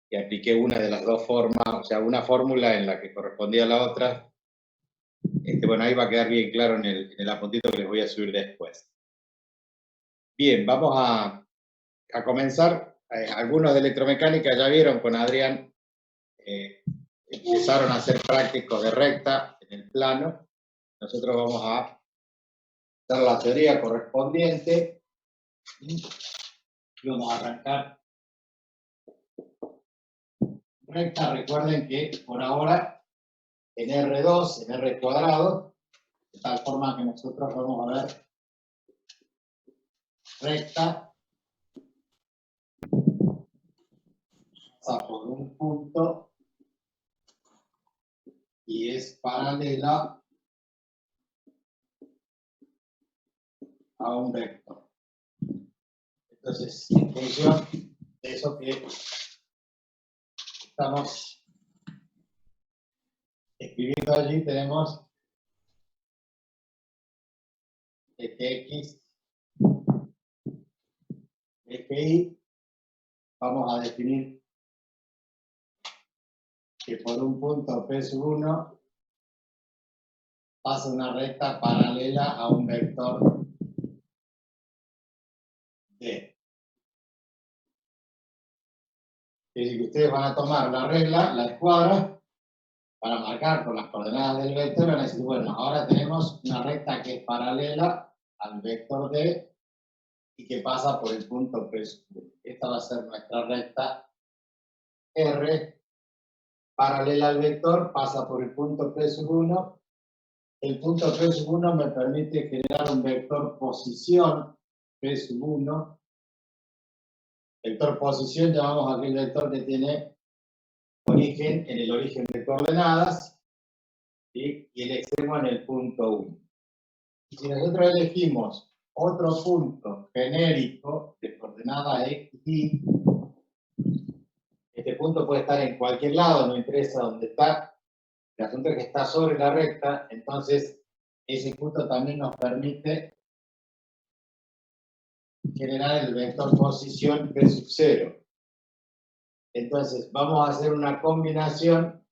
y apliqué una de las dos formas, o sea, una fórmula en la que correspondía a la otra. Bueno, ahí va a quedar bien claro en el apuntito que les voy a subir después. Bien, vamos a comenzar. Algunos de electromecánica ya vieron con Adrián, empezaron a ser prácticos de recta en el plano. Nosotros vamos a dar la teoría correspondiente y vamos a arrancar recta. Recuerden que por ahora en R2, en R cuadrado, de tal forma que nosotros vamos a ver recta pasa por un punto y es paralela a un vector. Entonces, en función de eso que estamos escribiendo allí, tenemos que x, que y, vamos a definir que por un punto P sub 1 pasa una recta paralela a un vector D. Es decir, que ustedes van a tomar la regla, la escuadra, para marcar con las coordenadas del vector, van a decir, bueno, ahora tenemos una recta que es paralela al vector D y que pasa por el punto P sub 1. Esta va a ser nuestra recta R, paralela al vector, pasa por el punto P sub 1. El punto P sub 1 me permite generar un vector posición P sub 1. Vector posición llamamos a aquel vector que tiene origen en el origen de coordenadas, ¿sí? Y el extremo en el punto 1. Si nosotros elegimos otro punto genérico de coordenada x, y este punto puede estar en cualquier lado, no interesa dónde está, el asunto es que está sobre la recta, entonces ese punto también nos permite generar el vector posición P sub 0. Entonces vamos a hacer una combinación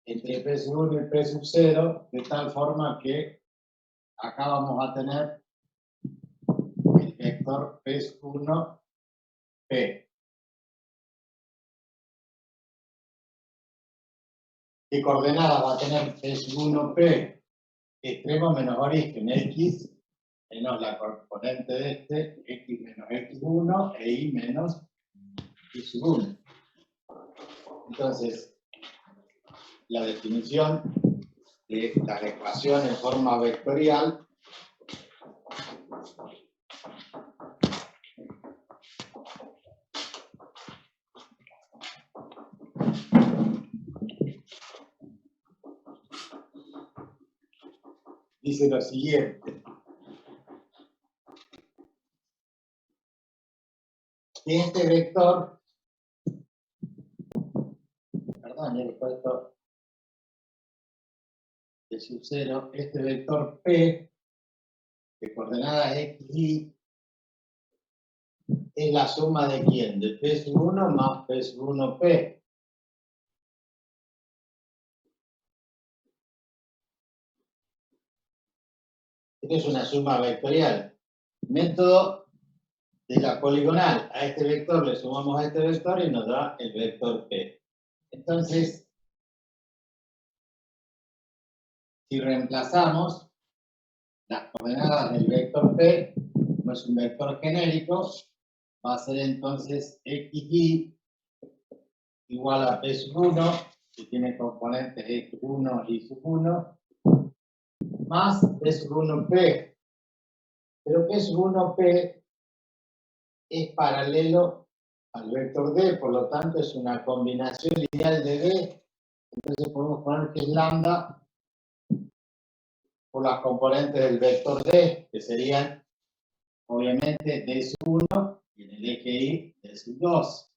entre P sub 1 y P sub 0, de tal forma que acá vamos a tener el vector P sub 1, P. ¿Qué coordenadas va a tener P sub 1, P? Extremo menos origen, X menos la componente de este, X menos X1 e Y menos Y sub 1. Entonces, la definición de la ecuación en forma vectorial dice lo siguiente. Este vector, perdón, ya he puesto de sub 0, este vector P de coordenadas x, y es la suma de quién? De P sub 1 más P sub 1, P. Esto es una suma vectorial. Método de la poligonal. A este vector le sumamos a este vector y nos da el vector P. Entonces, si reemplazamos las coordenadas del vector P, no es un vector genérico, va a ser entonces xy igual a P sub 1, que tiene componentes x1 y sub 1, más P sub 1P. Pero P sub 1P es paralelo al vector D, por lo tanto es una combinación lineal de D. Entonces podemos poner que es lambda por las componentes del vector D, que serían obviamente D sub 1 y en el eje Y D sub 2.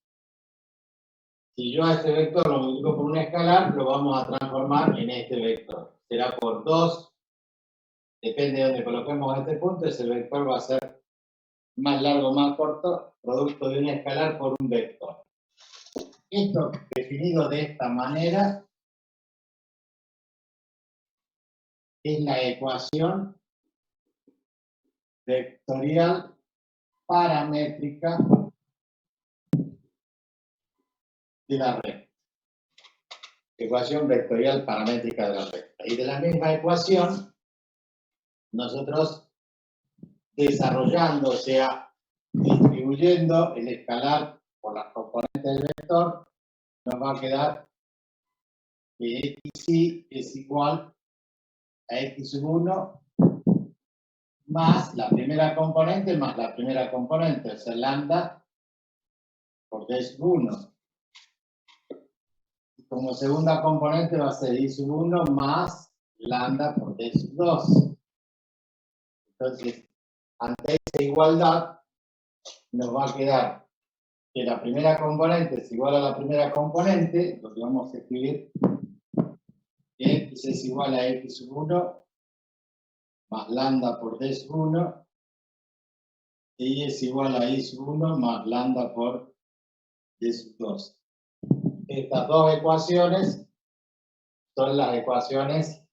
Si yo a este vector lo multiplico por un escalar, lo vamos a transformar en este vector. Será por 2, depende de donde coloquemos este punto, ese vector va a ser más largo o más corto, producto de un escalar por un vector. Esto definido de esta manera es la ecuación vectorial paramétrica de la recta. Ecuación vectorial paramétrica de la recta. Y de la misma ecuación, nosotros desarrollando, o sea, distribuyendo el escalar por las componentes del vector, nos va a quedar que xy es igual a x sub 1 más la primera componente más la primera componente, o sea, lambda por d sub 1. Y como segunda componente va a ser y sub 1 más lambda por d sub 2. Entonces, ante esa igualdad, nos va a quedar que la primera componente es igual a la primera componente, lo que vamos a escribir, x es igual a x sub 1 más lambda por d sub 1, y es igual a y sub 1 más lambda por d sub 2. Estas dos ecuaciones son las ecuaciones,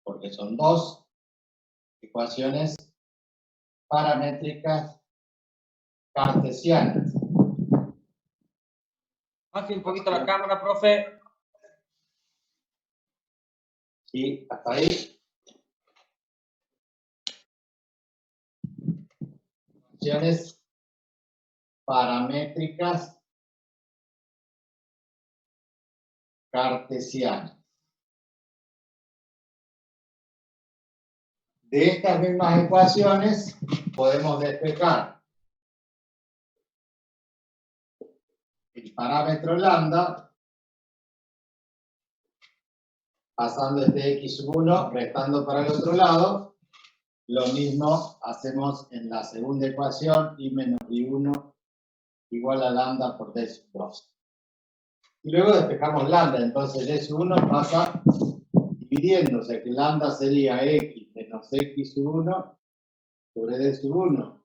porque son dos ecuaciones paramétricas cartesianas. Baje un poquito la cámara, profe. Y hasta ahí. Ecuaciones paramétricas cartesianas. De estas mismas ecuaciones podemos despejar el parámetro lambda pasando este x sub 1, restando para el otro lado. Lo mismo hacemos en la segunda ecuación, y menos y1 igual a lambda por d sub 2. Y luego despejamos lambda, entonces d sub 1 pasa dividiendo, o sea que lambda sería x menos x sub 1 sobre d sub 1.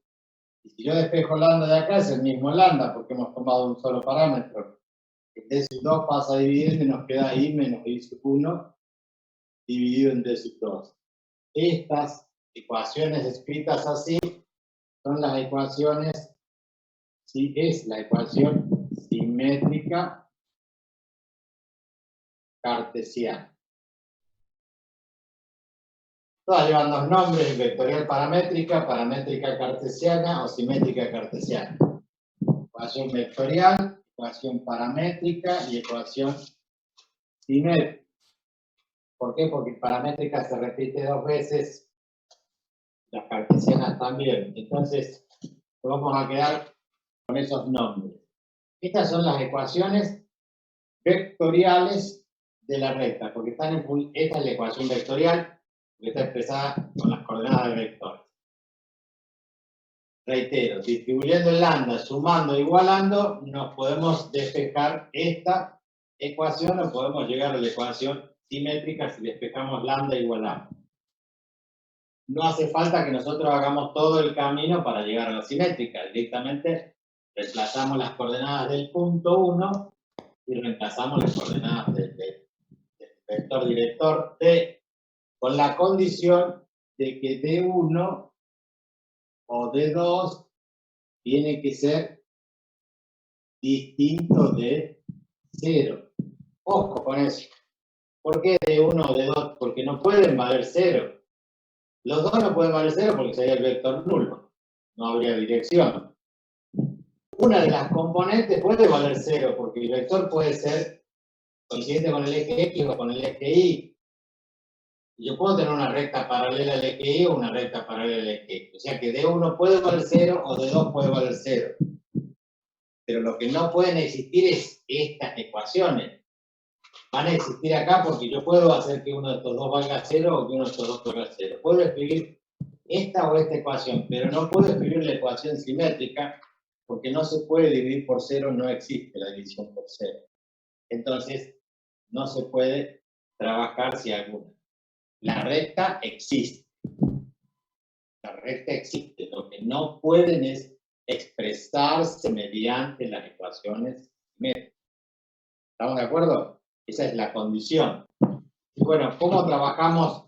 Y si yo despejo lambda de acá, es el mismo lambda, porque hemos tomado un solo parámetro. El d sub 2 pasa dividiendo y nos queda y menos y sub 1 dividido en d sub 2. Estas ecuaciones escritas así son las ecuaciones, sí, es la ecuación simétrica cartesiana. Todas llevan dos nombres: vectorial paramétrica, paramétrica cartesiana o simétrica cartesiana. Ecuación vectorial, ecuación paramétrica y ecuación simétrica. ¿Por qué? Porque paramétrica se repite dos veces, las cartesianas también. Entonces, vamos a quedar con esos nombres. Estas son las ecuaciones vectoriales de la recta, porque están esta es la ecuación vectorial, que está expresada con las coordenadas del vector. Reitero, distribuyendo el lambda, sumando e igualando, nos podemos despejar esta ecuación o podemos llegar a la ecuación simétrica si despejamos lambda igual a. No hace falta que nosotros hagamos todo el camino para llegar a la simétrica. Directamente reemplazamos las coordenadas del punto 1 y reemplazamos las coordenadas del vector director D, con la condición de que D1 o D2 tiene que ser distinto de 0. Ojo con eso. ¿Por qué D1 o D2? Porque no pueden valer 0. Los dos no pueden valer 0 porque sería el vector nulo. No habría dirección. Una de las componentes puede valer 0 porque el vector puede ser coincidente con el eje X o con el eje Y. Yo puedo tener una recta paralela al eje Y o una recta paralela al eje X. O sea que D1 puede valer 0 o D2 puede valer 0. Pero lo que no pueden existir es estas ecuaciones. Van a existir acá porque yo puedo hacer que uno de estos dos valga 0 o que uno de estos dos valga 0. Puedo escribir esta o esta ecuación, pero no puedo escribir la ecuación simétrica porque no se puede dividir por 0, no existe la división por 0. Entonces, no se puede trabajar si alguna. La recta existe. La recta existe. Lo que no pueden es expresarse mediante las ecuaciones simétricas. ¿Estamos de acuerdo? Esa es la condición. Y bueno, ¿cómo trabajamos?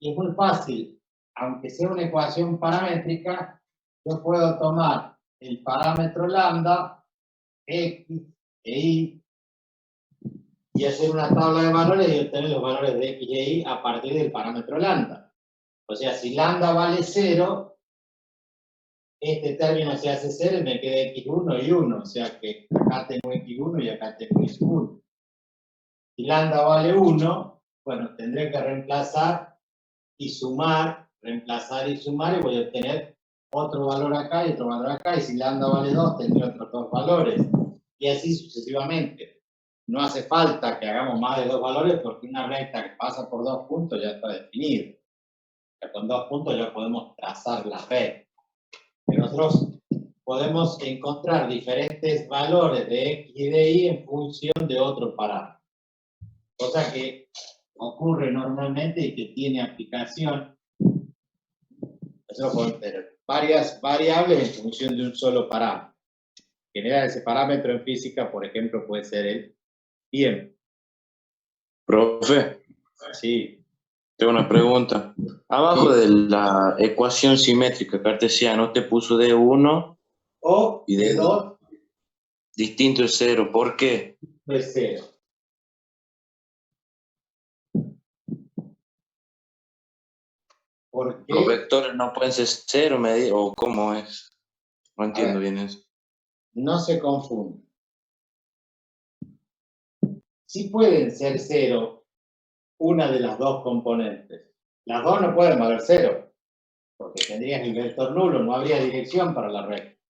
Y es muy fácil. Aunque sea una ecuación paramétrica, yo puedo tomar el parámetro lambda, x e y, y hacer una tabla de valores y obtener los valores de x e y a partir del parámetro lambda. O sea, si lambda vale 0, este término se hace 0 y me queda x1 y 1. O sea que acá tengo x1 y acá tengo x1. Si lambda vale 1, bueno, tendré que reemplazar y sumar, reemplazar y sumar, y voy a obtener otro valor acá y otro valor acá. Y si lambda vale 2, tendré otros 2 valores. Y así sucesivamente. No hace falta que hagamos más de 2 valores porque una recta que pasa por 2 puntos ya está definida. Ya con 2 puntos ya podemos trazar la recta. Nosotros podemos encontrar diferentes valores de x y de y en función de otro parámetro. Cosa que ocurre normalmente y que tiene aplicación. Nosotros podemos tener varias variables en función de un solo parámetro. En general, ese parámetro en física, por ejemplo, puede ser el tiempo. Profe, Sí. tengo una pregunta. Abajo de la ecuación simétrica cartesiana, usted puso de 1 O y de de 2 distinto es 0. ¿Por qué? de 0. ¿Por Los qué? vectores no pueden ser 0, o cómo es. No entiendo bien eso. No se confunde. Sí pueden ser 0 una de las dos componentes. Las dos no pueden valer 0, porque tendrías el vector nulo, no habría dirección para la recta.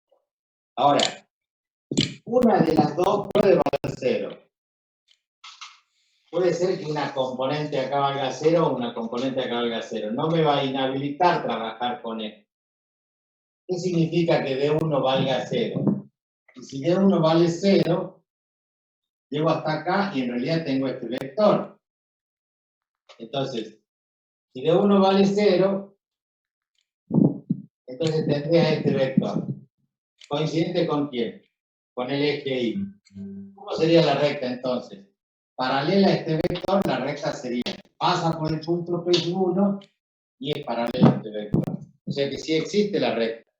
Ahora, una de las dos puede valer 0. Puede ser que una componente acá valga 0 o una componente acá valga 0. No me va a inhabilitar trabajar con esto. ¿Qué significa que D1 valga 0? Y si D1 vale 0, llego hasta acá y en realidad tengo este vector. Entonces, si D1 vale 0, entonces tendría este vector. ¿Coincidente con quién? Con el eje Y. ¿Cómo sería la recta entonces? Paralela a este vector, la recta sería, pasa por el punto P1 y es paralela a este vector. O sea que sí existe la recta.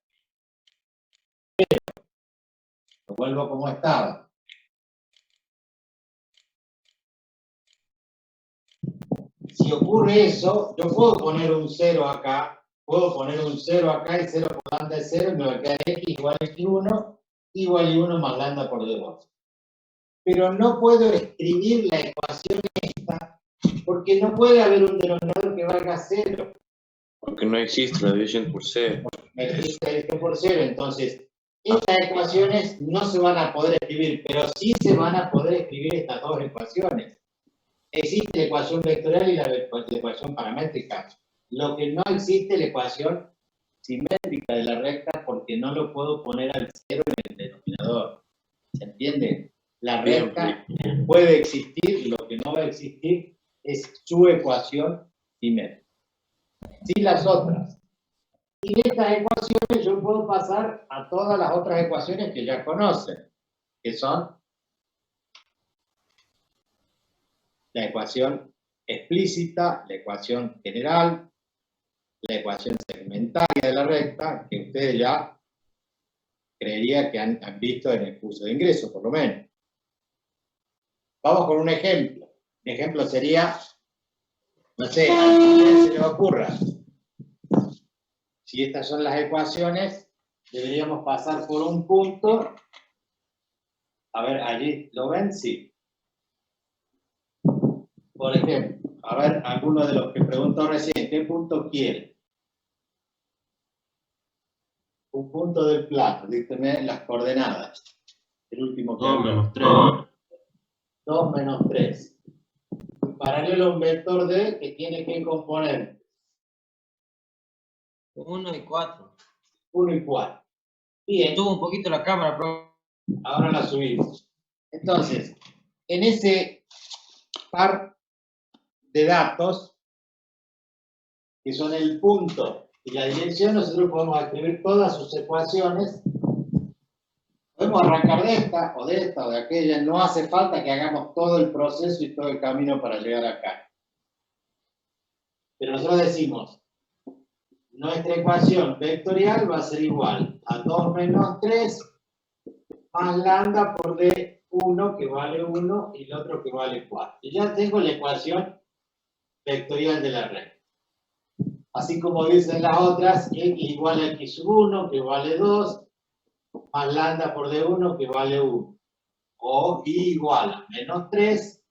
Lo vuelvo como estaba. Si ocurre eso, yo puedo poner un 0 acá, puedo poner un 0 acá y 0 por lambda es 0 y me va a quedar x igual a x1 igual a 1 más lambda por d2. Pero no puedo escribir la ecuación esta porque no puede haber un denominador que valga 0. Porque no existe la división por 0. No existe la división por 0, entonces estas ecuaciones no se van a poder escribir, pero sí se van a poder escribir estas dos ecuaciones. Existe la ecuación vectorial y la ecuación paramétrica. Lo que no existe es la ecuación simétrica de la recta porque no lo puedo poner al 0 en el denominador. ¿Se entiende? La recta puede existir, lo que no va a existir es su ecuación simétrica. Sí, las otras. Y de estas ecuaciones yo puedo pasar a todas las otras ecuaciones que ya conocen, que son la ecuación explícita, la ecuación general, la ecuación segmentaria de la recta, que ustedes ya creería que han visto en el curso de ingreso, por lo menos. Vamos con un ejemplo. Un ejemplo sería, no sé, a quien se le ocurra. Si estas son las ecuaciones, deberíamos pasar por un punto. A ver, allí, ¿lo ven? Sí. Por ejemplo, a ver, alguno de los que preguntó recién, ¿qué punto quiere? Un punto del plano, dígame las coordenadas. El último que 2 menos 3. 2 menos 3. Paralelo a un vector D que tiene que componer 1 y 4. 1 y 4. Bien, Subo un poquito la cámara, profe. ahora la subimos. Entonces, en ese par de datos, que son el punto y la dirección, nosotros podemos escribir todas sus ecuaciones Podemos arrancar de esta o de esta o de aquella, no hace falta que hagamos todo el proceso y todo el camino para llegar acá. Pero nosotros decimos, nuestra ecuación vectorial va a ser igual a 2 menos 3 más lambda por D1 que vale 1 y el otro que vale 4. Y ya tengo la ecuación vectorial de la red. Así como dicen las otras, x igual a x sub 1 que vale 2 más lambda por D1 que vale 1. O y igual a menos 3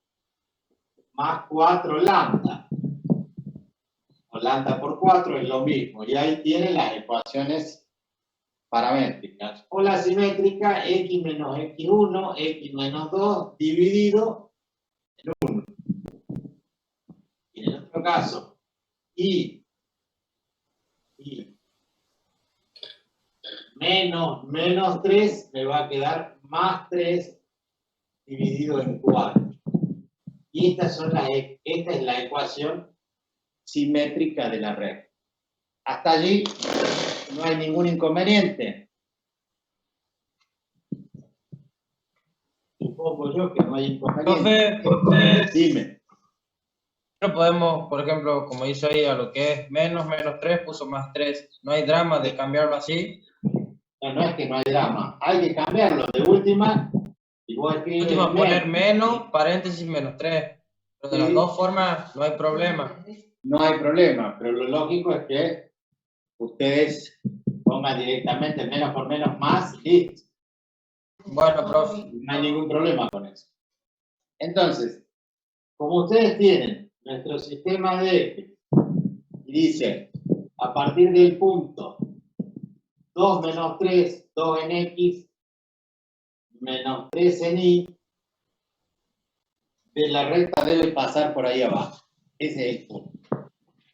más 4 lambda. O lambda por 4 es lo mismo. Y ahí tienen las ecuaciones paramétricas. O la simétrica x menos x1, x menos 2 dividido en 1. Y en el otro caso, y menos 3 me va a quedar más 3 dividido en 4. Y esta es la ecuación simétrica de la red. Hasta allí no hay ningún inconveniente. Supongo yo que no hay inconveniente. Profe, Dime. no podemos, por ejemplo, como dice ahí, a lo que es menos 3, puso más 3. No hay drama de cambiarlo así. No es que no hay drama. Hay que cambiarlo. De última, igual que Último, poner menos, paréntesis, menos 3. Pero de las Sí. dos formas no hay problema. No hay problema, pero lo lógico es que ustedes pongan directamente menos por menos más y listo. Bueno, profe. No hay ningún problema con eso. Entonces, como ustedes tienen nuestro sistema de ejes y dice a partir del punto 2 menos 3, 2 en x, menos 3 en y, de la recta debe pasar por ahí abajo. Ese es el punto.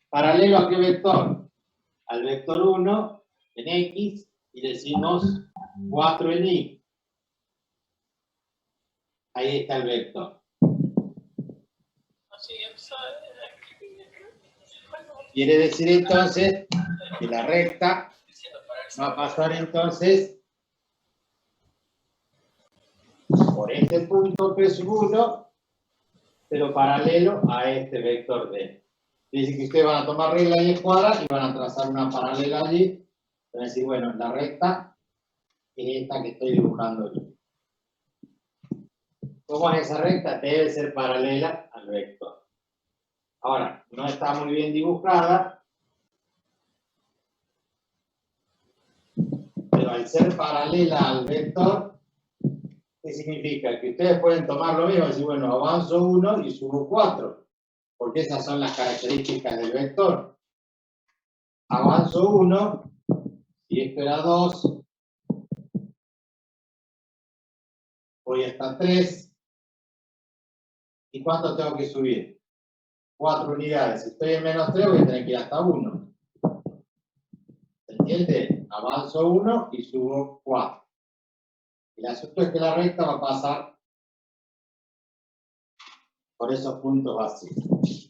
¿Paralelo a qué vector? Al vector 1 en x y decimos 4 en y. Ahí está el vector. Quiere decir entonces que la recta va a pasar entonces por este punto P sub 1, pero paralelo a este vector D. Dice que ustedes van a tomar regla y escuadra y van a trazar una paralela allí. Van a decir, bueno, la recta es esta que estoy dibujando yo. ¿Cómo es esa recta? Debe ser paralela al vector. Ahora, no está muy bien dibujada, pero al ser paralela al vector, ¿qué significa? Que ustedes pueden tomar lo mismo y decir, bueno, avanzo 1 y subo 4, porque esas son las características del vector. Avanzo 1, y esto era 2, voy hasta 3, ¿y cuánto tengo que subir? 4 unidades. Si estoy en menos 3, voy a tener que ir hasta 1. ¿Se entiende? Avanzo 1 y subo 4. El asunto es que la recta va a pasar por esos puntos así.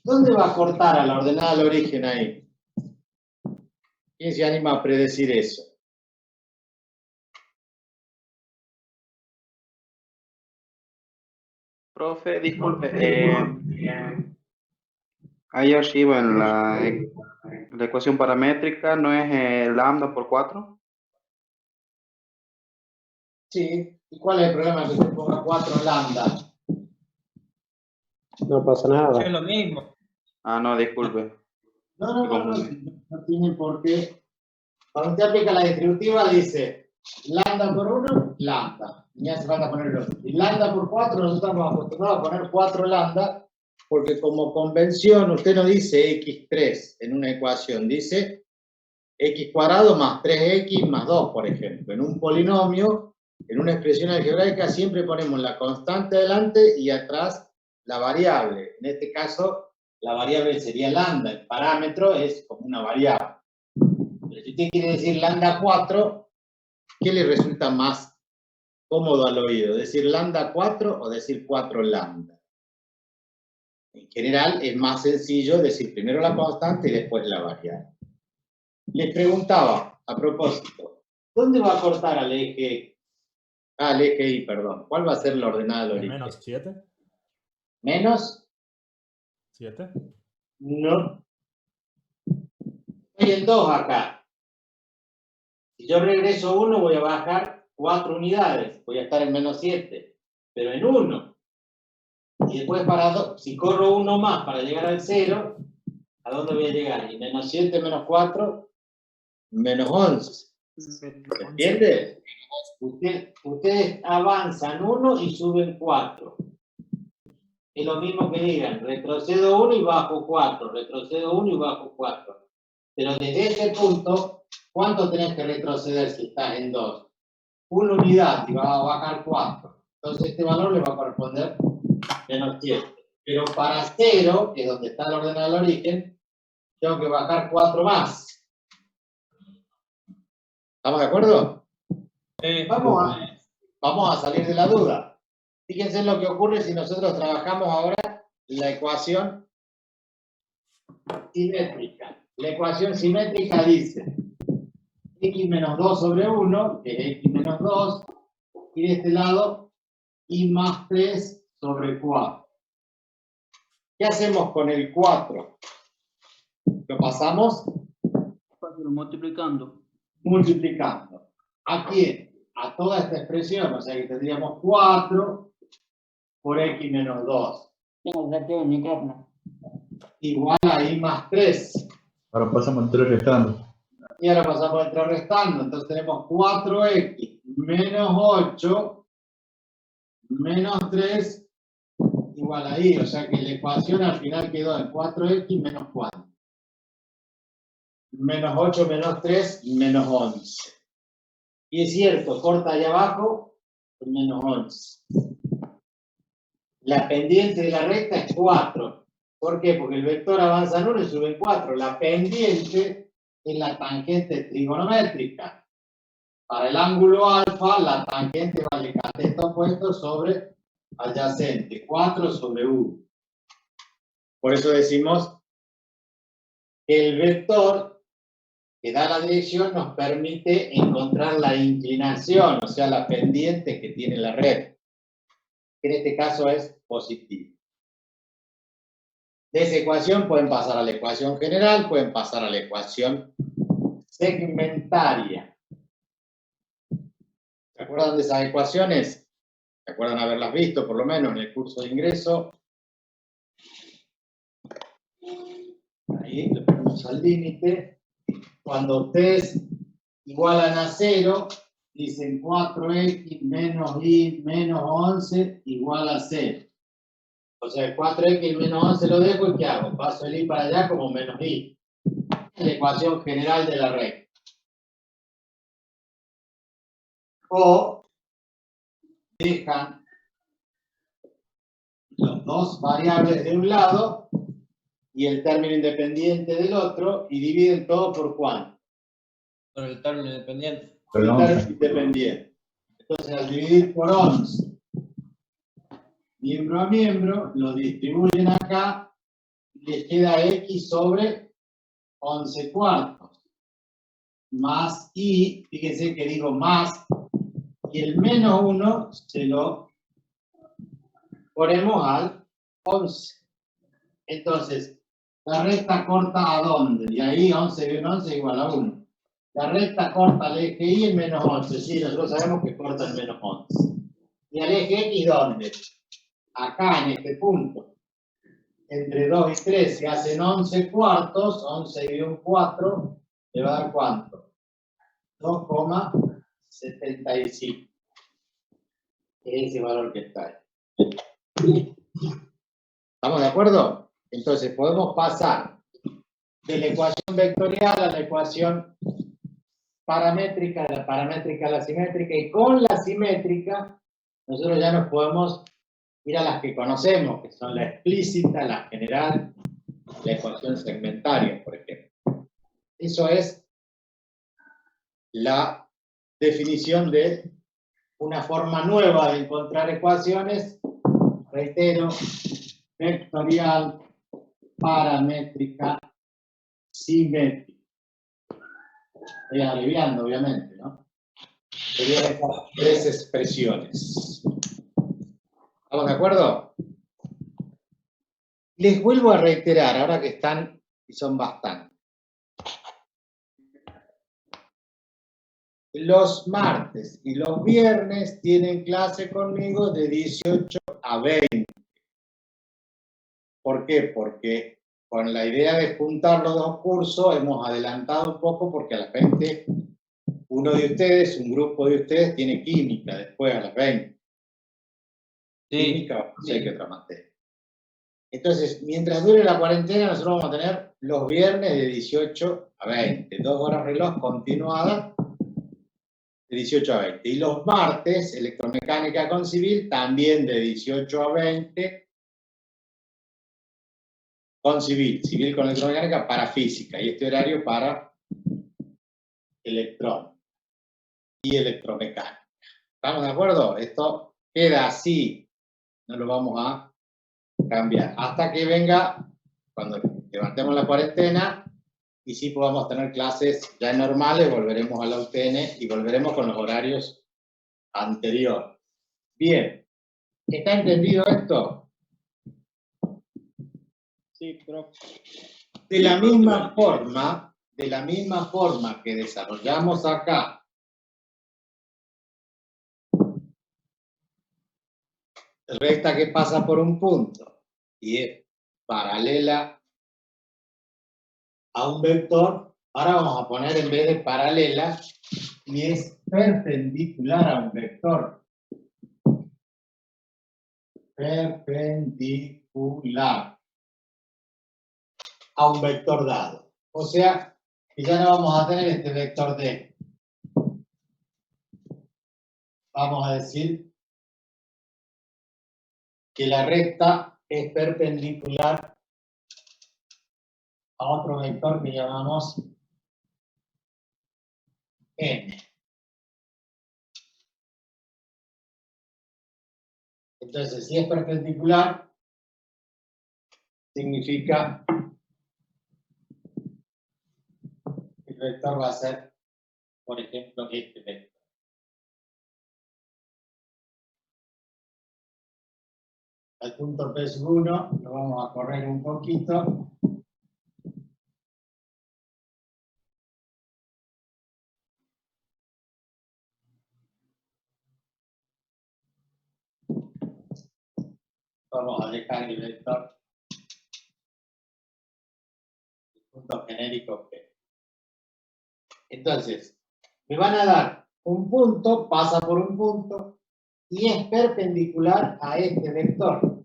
¿Dónde va a cortar a la ordenada del origen ahí? ¿Quién se anima a predecir eso? Profe, disculpe, ahí arriba en la ecuación paramétrica no es lambda por 4. Sí. ¿Y cuál es el problema que se ponga 4 lambda? No pasa nada. Es lo mismo. Ah, no, disculpe. No tiene por qué. Cuando usted aplica la distributiva, dice lambda por 1, lambda. Ni hace falta ponerlo. Y lambda por 4, nosotros estamos acostumbrados a poner 4 lambda, porque como convención, usted no dice x3 en una ecuación, dice x cuadrado más 3x más 2, por ejemplo. En un polinomio, en una expresión algebraica, siempre ponemos la constante delante y atrás la variable. En este caso, la variable sería lambda. El parámetro es como una variable. Pero si usted quiere decir lambda 4, ¿qué le resulta más cómodo al oído? ¿Decir lambda 4 o decir 4 lambda? En general es más sencillo decir primero la constante y después la variable. Les preguntaba, a propósito, ¿dónde va a cortar al eje el eje Y, perdón. ¿Cuál va a ser la ordenada del origen? Menos 7. ¿Menos? 7. No. Estoy en 2 acá. Si yo regreso 1, voy a bajar 4 unidades. Voy a estar en menos 7. Pero en 1. Y después para 2, si corro 1 más para llegar al 0, ¿a dónde voy a llegar? Y menos 7, menos 4, menos 11. ¿Se entiende? Ustedes avanzan 1 y suben 4. Es lo mismo que digan, retrocedo 1 y bajo 4, retrocedo 1 y bajo 4. Pero desde ese punto, ¿cuánto tenés que retroceder si estás en 2? 1 unidad y va a bajar 4. Entonces este valor le va a corresponder menos 7. Pero para 0, que es donde está el ordenado del origen, tengo que bajar 4 más. ¿Estamos de acuerdo? Sí. Vamos a salir de la duda. Fíjense en lo que ocurre si nosotros trabajamos ahora la ecuación simétrica. La ecuación simétrica dice x menos 2 sobre 1, que es x menos 2, y de este lado y más 3 sobre 4. ¿Qué hacemos con el 4? Lo pasamos multiplicando. multiplicando. ¿A quién? A toda esta expresión, o sea que tendríamos 4 por x menos 2. Tengo que hacer el micrófono. Igual a y más 3. Ahora pasamos a entrar restando. Y ahora pasamos a entrar restando. Entonces tenemos 4x menos 8 menos 3 igual a y. O sea que la ecuación al final quedó en 4x menos 4. Menos 8 menos 3 menos 11. Y es cierto, corta ahí abajo, menos 11. La pendiente de la recta es 4. ¿Por qué? Porque el vector avanza en 1 y sube en 4. La pendiente es la tangente trigonométrica. Para el ángulo alfa, la tangente vale cateto opuesto sobre adyacente. 4 sobre 1. Por eso decimos que el vector que da la dirección nos permite encontrar la inclinación, o sea, la pendiente que tiene la red. Que en este caso es positiva. De esa ecuación pueden pasar a la ecuación general, pueden pasar a la ecuación segmentaria. ¿Se acuerdan de esas ecuaciones? ¿Se acuerdan haberlas visto, por lo menos, en el curso de ingreso? Ahí le ponemos al límite. Cuando ustedes igualan a 0, dicen 4x menos y menos 11 igual a 0. O sea, el 4x menos 11 lo dejo y ¿qué hago? Paso el y para allá como menos y. La ecuación general de la recta. O dejan los dos variables de un lado y el término independiente del otro y dividen todo por ¿cuánto? Por el término independiente. Por el término independiente. Entonces, al dividir por 11, miembro a miembro, lo distribuyen acá y les queda x sobre 11 cuartos. Más y, fíjense que digo más, y el menos 1 se lo ponemos al 11. Entonces, la recta corta ¿a dónde? Y ahí 11 menos 11 igual a 1. La recta corta al eje Y en menos 11. Sí, nosotros sabemos que corta en menos 11. ¿Y al eje X dónde? Acá, en este punto. Entre 2 y 3 se hacen 11 cuartos. 11 dividido en 4 le va a dar ¿cuánto? 2,75. Es ese valor que está ahí. ¿Estamos de acuerdo? Entonces podemos pasar de la ecuación vectorial a la ecuación paramétrica, de la paramétrica a la simétrica, y con la simétrica nosotros ya nos podemos ir a las que conocemos, que son la explícita, la general, la ecuación segmentaria, por ejemplo. Eso es la definición de una forma nueva de encontrar ecuaciones, reitero, vectorial, paramétrica, simétrica. Estoy aliviando, obviamente, ¿no? Serían estas tres expresiones. ¿Estamos de acuerdo? Les vuelvo a reiterar, ahora que están, y son bastantes. Los martes y los viernes tienen clase conmigo de 18 a 20. ¿Por qué? Porque con la idea de juntar los dos cursos hemos adelantado un poco porque a las 20 uno de ustedes, un grupo de ustedes tiene química después a las 20. Sí. Química, no sé qué otra materia. Entonces, mientras dure la cuarentena, nosotros vamos a tener los viernes de 18 a 20, 2 horas reloj continuadas de 18 a 20. Y los martes, electromecánica con civil, también de 18 a 20, con civil, civil con electromecánica para física, y este horario para electrónica y electromecánica. ¿Estamos de acuerdo? Esto queda así, no lo vamos a cambiar, hasta que venga, cuando levantemos la cuarentena, y sí podamos tener clases ya normales, volveremos a la UTN y volveremos con los horarios anteriores. Bien, ¿está entendido esto? Sí, pero... De la misma forma que desarrollamos acá recta que pasa por un punto y es paralela a un vector, ahora vamos a poner en vez de paralela y es perpendicular a un vector. Perpendicular a un vector dado. O sea, que ya no vamos a tener este vector D. Vamos a decir que la recta es perpendicular a otro vector que llamamos N. Entonces, si es perpendicular, significa que el vector va a ser, por ejemplo, este vector. Al punto P1 lo vamos a correr un poquito. Vamos a dejar el vector, el punto genérico P. Entonces, me van a dar un punto, pasa por un punto, y es perpendicular a este vector.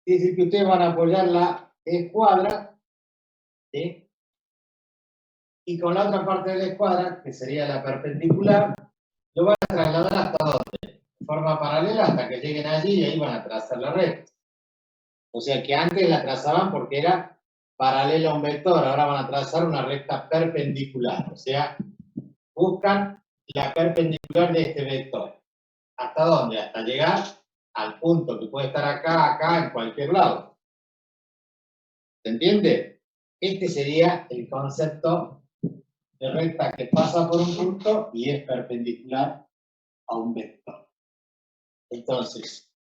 Es decir, que ustedes van a apoyar la escuadra, ¿sí? Y con la otra parte de la escuadra, que sería la perpendicular, lo van a trasladar hasta dónde? De forma paralela hasta que lleguen allí y ahí van a trazar la recta. O sea que antes la trazaban porque era paralela a un vector, ahora van a trazar una recta perpendicular. O sea, buscan la perpendicular de este vector. ¿Hasta dónde? Hasta llegar al punto que puede estar acá, acá, en cualquier lado. ¿Se entiende? Este sería el concepto de recta que pasa por un punto y es perpendicular a un vector. Entonces,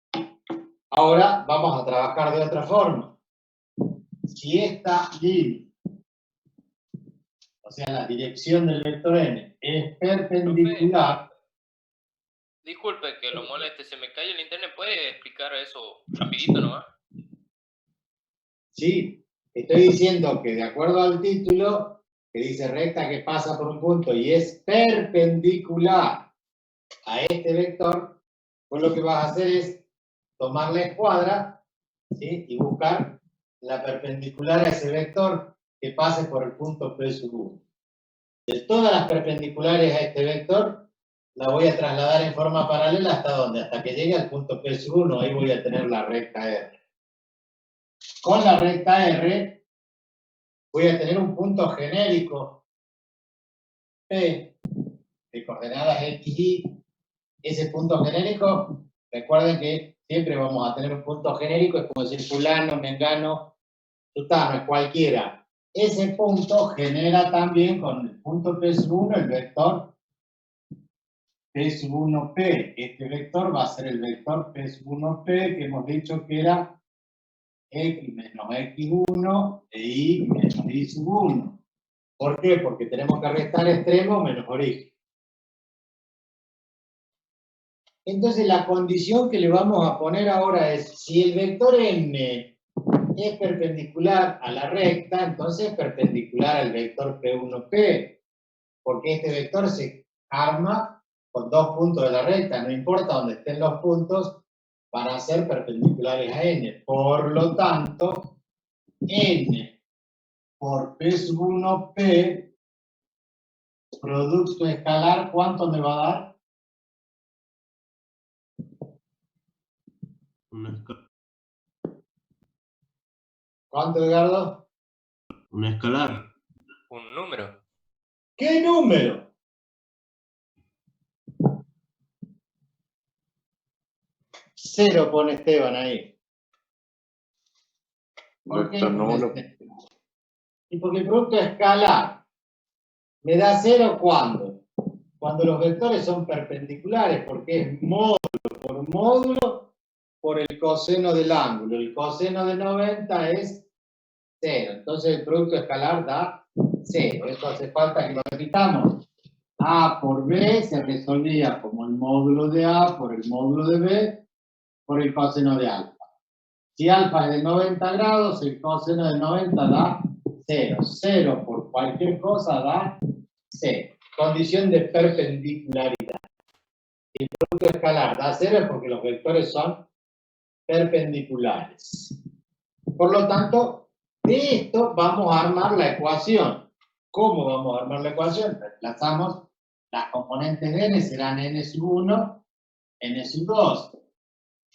ahora vamos a trabajar de otra forma. Si esta línea, o sea, la dirección del vector n, es perpendicular... Disculpe que lo moleste, se me cae el internet. ¿Puede explicar eso rapidito nomás? Sí, estoy diciendo que de acuerdo al título, que dice recta que pasa por un punto y es perpendicular a este vector, pues lo que vas a hacer es tomar la escuadra, ¿sí? Y buscar la perpendicular a ese vector que pase por el punto P1. De todas las perpendiculares a este vector, la voy a trasladar en forma paralela hasta ¿dónde? Hasta que llegue al punto P1, ahí voy a tener la recta R. Con la recta R voy a tener un punto genérico P de coordenadas X, Y. Ese punto genérico, recuerden que siempre vamos a tener un punto genérico, es como decir fulano, mengano, sutano, es cualquiera. Ese punto genera también con el punto P1 el vector P sub 1P. Este vector va a ser el vector P sub 1P que hemos dicho que era X menos X1 e Y menos Y sub 1. ¿Por qué? Porque tenemos que restar extremo menos origen. Entonces la condición que le vamos a poner ahora es, si el vector M es perpendicular a la recta, entonces es perpendicular al vector P1P, porque este vector se arma con dos puntos de la recta, no importa dónde estén los puntos, van a ser perpendiculares a N. Por lo tanto, N por P sub 1P, producto escalar, ¿cuánto me va a dar? ¿Cuánto, Edgardo? Un escalar. Un número. ¿Qué número? Cero pone Esteban ahí. ¿Por qué Vector nulo. Y porque el producto escalar me da cero ¿cuándo? Cuando los vectores son perpendiculares, porque es módulo por el coseno del ángulo. El coseno de 90 es 0. Entonces el producto escalar da 0. Esto hace falta que lo repitamos. A por B se resolvía como el módulo de A por el módulo de B por el coseno de alfa. Si alfa es de 90 grados, el coseno de 90 da 0. 0 por cualquier cosa da 0. Condición de perpendicularidad. Si el producto escalar da 0 es porque los vectores son perpendiculares. Por lo tanto, de esto vamos a armar la ecuación. ¿Cómo vamos a armar la ecuación? Reemplazamos las componentes de n, serán n sub 1, n sub 2.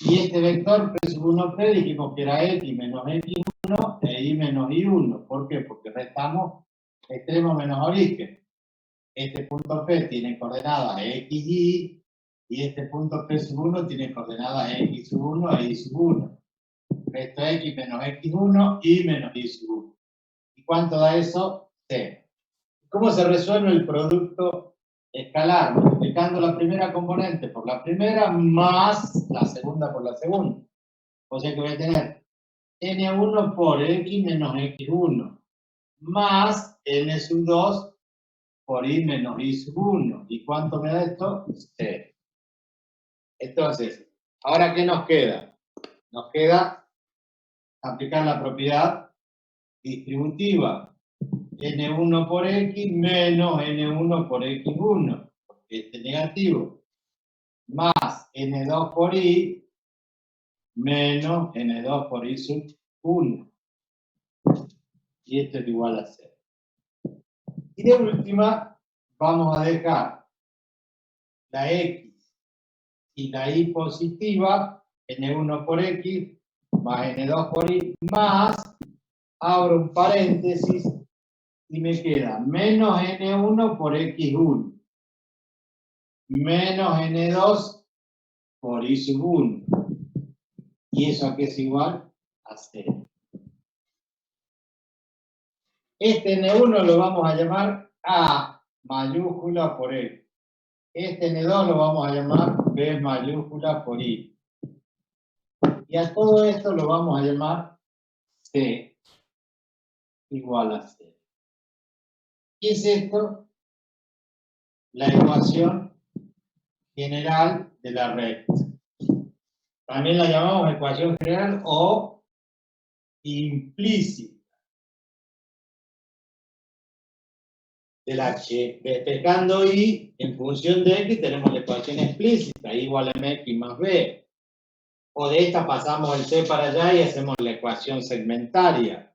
Y este vector P sub 1P dijimos que era X menos X1 e Y menos Y1. ¿Por qué? Porque restamos extremo menos origen. Este punto P tiene coordenadas XY y este punto P sub 1 tiene coordenadas X sub 1 e Y sub 1. Resto X menos X1 y menos Y sub 1. ¿Y cuánto da eso? 0. ¿Cómo se resuelve el producto escalar? Multiplicando la primera componente por la primera más la segunda por la segunda. O sea que voy a tener N1 por X menos X1 más N sub 2 por Y menos Y sub 1. ¿Y cuánto me da esto? 0. Entonces, ¿ahora qué nos queda? Nos queda aplicar la propiedad distributiva. N1 por X menos N1 por X1, porque este es negativo, más N2 por Y menos N2 por Y sub 1. Y esto es igual a 0. Y de última, vamos a dejar la X y la Y positiva, N1 por X, más N2 por Y, más, abro un paréntesis, y me queda menos N1 por X1, menos N2 por Y sub 1. ¿Y eso a qué es igual? A 0. Este N1 lo vamos a llamar A mayúscula por X. Este N2 lo vamos a llamar B mayúscula por Y. Y a todo esto lo vamos a llamar C igual a 0. ¿Qué es esto? La ecuación general de la recta. También la llamamos ecuación general o implícita del H. Despejando Y en función de X tenemos la ecuación explícita, Y igual a MX más B. O de esta pasamos el C para allá y hacemos la ecuación segmentaria.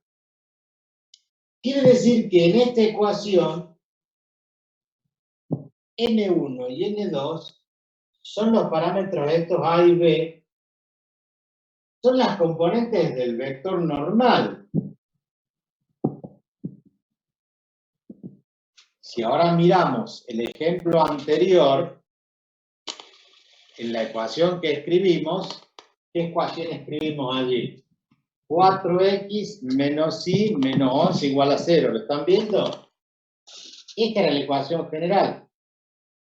Quiere decir que en esta ecuación N1 y N2 son los parámetros estos A y B, son las componentes del vector normal. Si ahora miramos el ejemplo anterior, en la ecuación que escribimos, ¿qué ecuación escribimos allí? 4x menos y menos 11 igual a 0. ¿Lo están viendo? Esta era la ecuación general.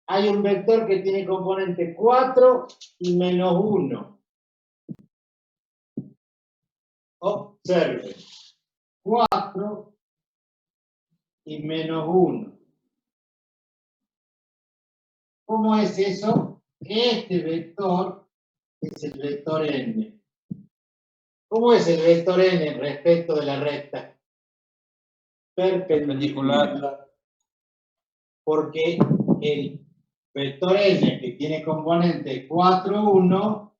hay un vector que tiene componente 4 y menos 1. Observe, 4 y menos 1. ¿Cómo es eso? Este vector es el vector n. ¿Cómo es el vector n respecto de la recta? Perpendicular. Porque el vector n que tiene componente 4, 1,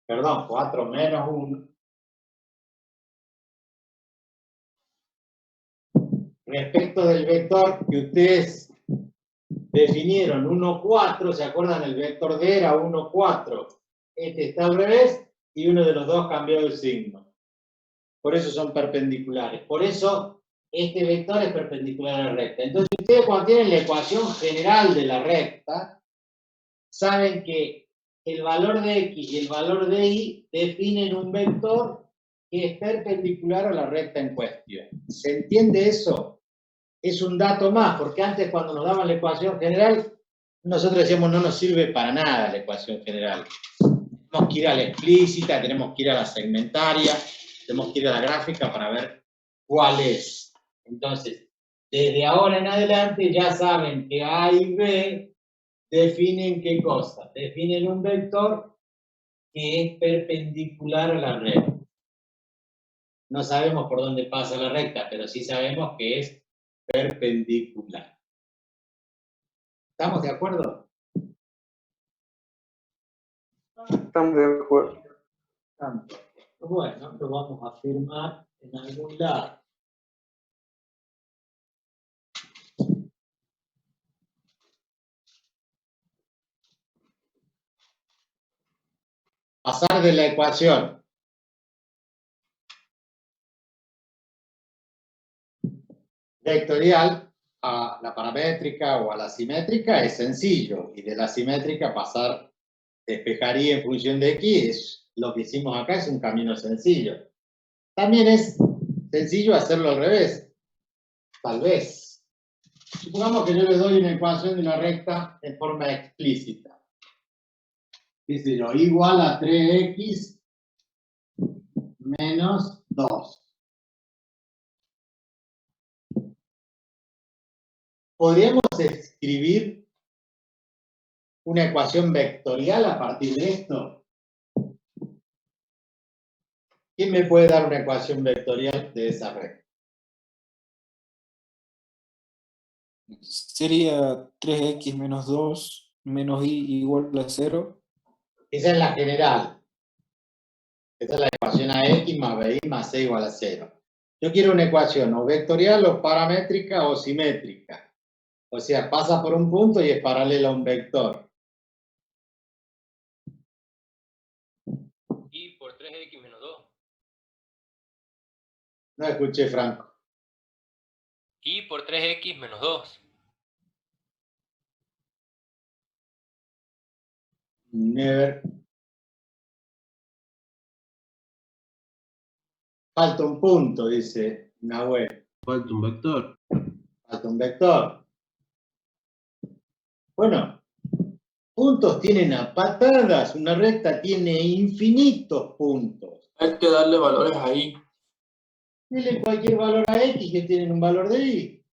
perdón, 4 menos 1, respecto del vector que ustedes definieron 1, 4, ¿se acuerdan? El vector D era 1, 4. Este está al revés y uno de los dos cambió el signo. Por eso son perpendiculares. Por eso este vector es perpendicular a la recta. Entonces ustedes cuando tienen la ecuación general de la recta, saben que el valor de x y el valor de y definen un vector que es perpendicular a la recta en cuestión. ¿Se entiende eso? Es un dato más, porque antes cuando nos daban la ecuación general, nosotros decíamos no nos sirve para nada la ecuación general. Tenemos que ir a la explícita, tenemos que ir a la segmentaria, tenemos que ir a la gráfica para ver cuál es. Entonces, desde ahora en adelante ya saben que A y B definen ¿qué cosa? Definen un vector que es perpendicular a la recta. No sabemos por dónde pasa la recta, pero sí sabemos que es perpendicular. ¿Estamos de acuerdo? Estamos de acuerdo. Bueno, lo vamos a firmar en algún lado. Pasar de la ecuación vectorial a la paramétrica o a la simétrica es sencillo, y de la simétrica pasar, despejar y en función de x, es lo que hicimos acá, es un camino sencillo. También es sencillo hacerlo al revés, tal vez. Supongamos que yo le doy una ecuación de una recta en forma explícita. Dice yo, igual a 3x menos 2. ¿Podríamos escribir una ecuación vectorial a partir de esto? ¿Quién me puede dar una ecuación vectorial de esa recta? Sería 3x menos 2 menos y igual a 0. Esa es la general. Esa es la ecuación AX más BY más C igual a 0. Yo quiero una ecuación o vectorial o paramétrica o simétrica. O sea, pasa por un punto y es paralela a un vector. Y por 3x menos 2. No escuché, Franco. Y por 3x menos 2. Never. Falta un punto, dice Nahuel. Falta un vector. Falta un vector. Bueno, puntos tienen a patadas. Una recta tiene infinitos puntos. Hay que darle valores ahí. Dile cualquier valor a X que tienen un valor de Y.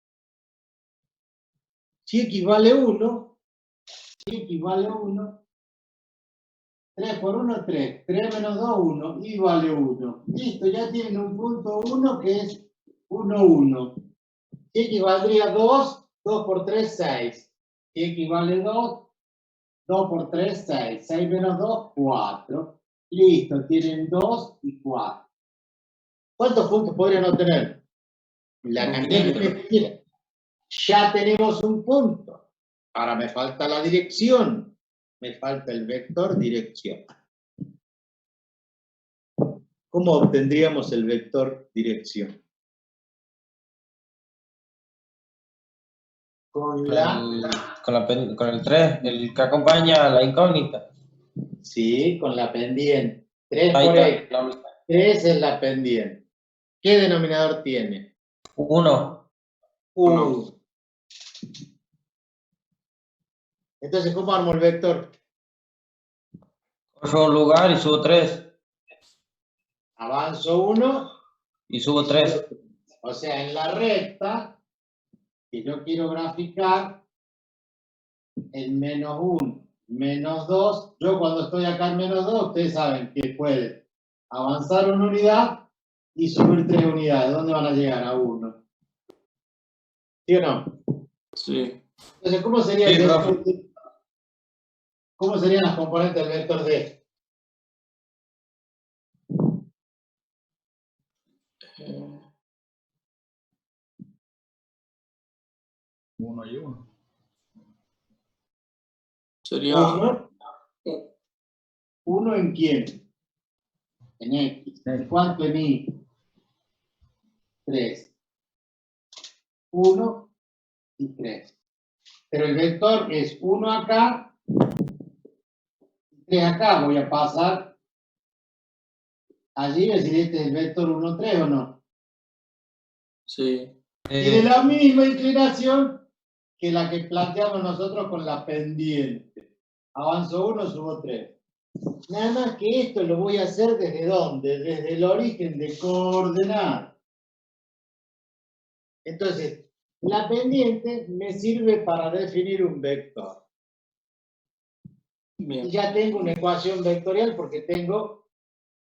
Si X vale 1, si X vale 1, 3 por 1, 3. 3 menos 2, 1. Y vale 1. Listo, ya tienen un punto 1 que es 1, 1. Si X valdría 2, 2 por 3, 6. Si X vale 2, 2 por 3, 6. 6 menos 2, 4. Listo, tienen 2 y 4. ¿Cuántos puntos podrían obtener? La cantidad que ustedes quieran. Ya tenemos un punto. Ahora me falta la dirección. Me falta el vector dirección. ¿Cómo obtendríamos el vector dirección? Con Con el 3, el que acompaña a la incógnita. Sí, con la pendiente. 3 Ahí por está, X. la mitad. 3 es la pendiente. ¿Qué denominador tiene? 1. 1. Entonces, ¿cómo armo el vector? Cojo un lugar y subo 3. Avanzo 1 Y subo 3. O sea, en la recta que yo quiero graficar, el -1, -2, yo cuando estoy acá en -2, ustedes saben que puede avanzar una unidad y subir 3 unidades. ¿Dónde van a llegar? A 1. ¿Sí o no? Sí. Entonces, ¿cómo sería Sí, el profe. vector? ¿Cómo serían las componentes del vector D? Uno y uno. Sería 1 en quién? En X. ¿Y cuánto en Y? 3. 1 y 3. Pero el vector es 1 acá, 3 acá. Voy a pasar allí y decir este es el vector 1, 3 o no. sí. Tiene la misma inclinación que la que planteamos nosotros con la pendiente. Avanzo 1, subo 3. Nada más que esto lo voy a hacer ¿desde dónde? Desde el origen de coordenadas. Entonces, la pendiente me sirve para definir un vector. Y ya tengo una ecuación vectorial porque tengo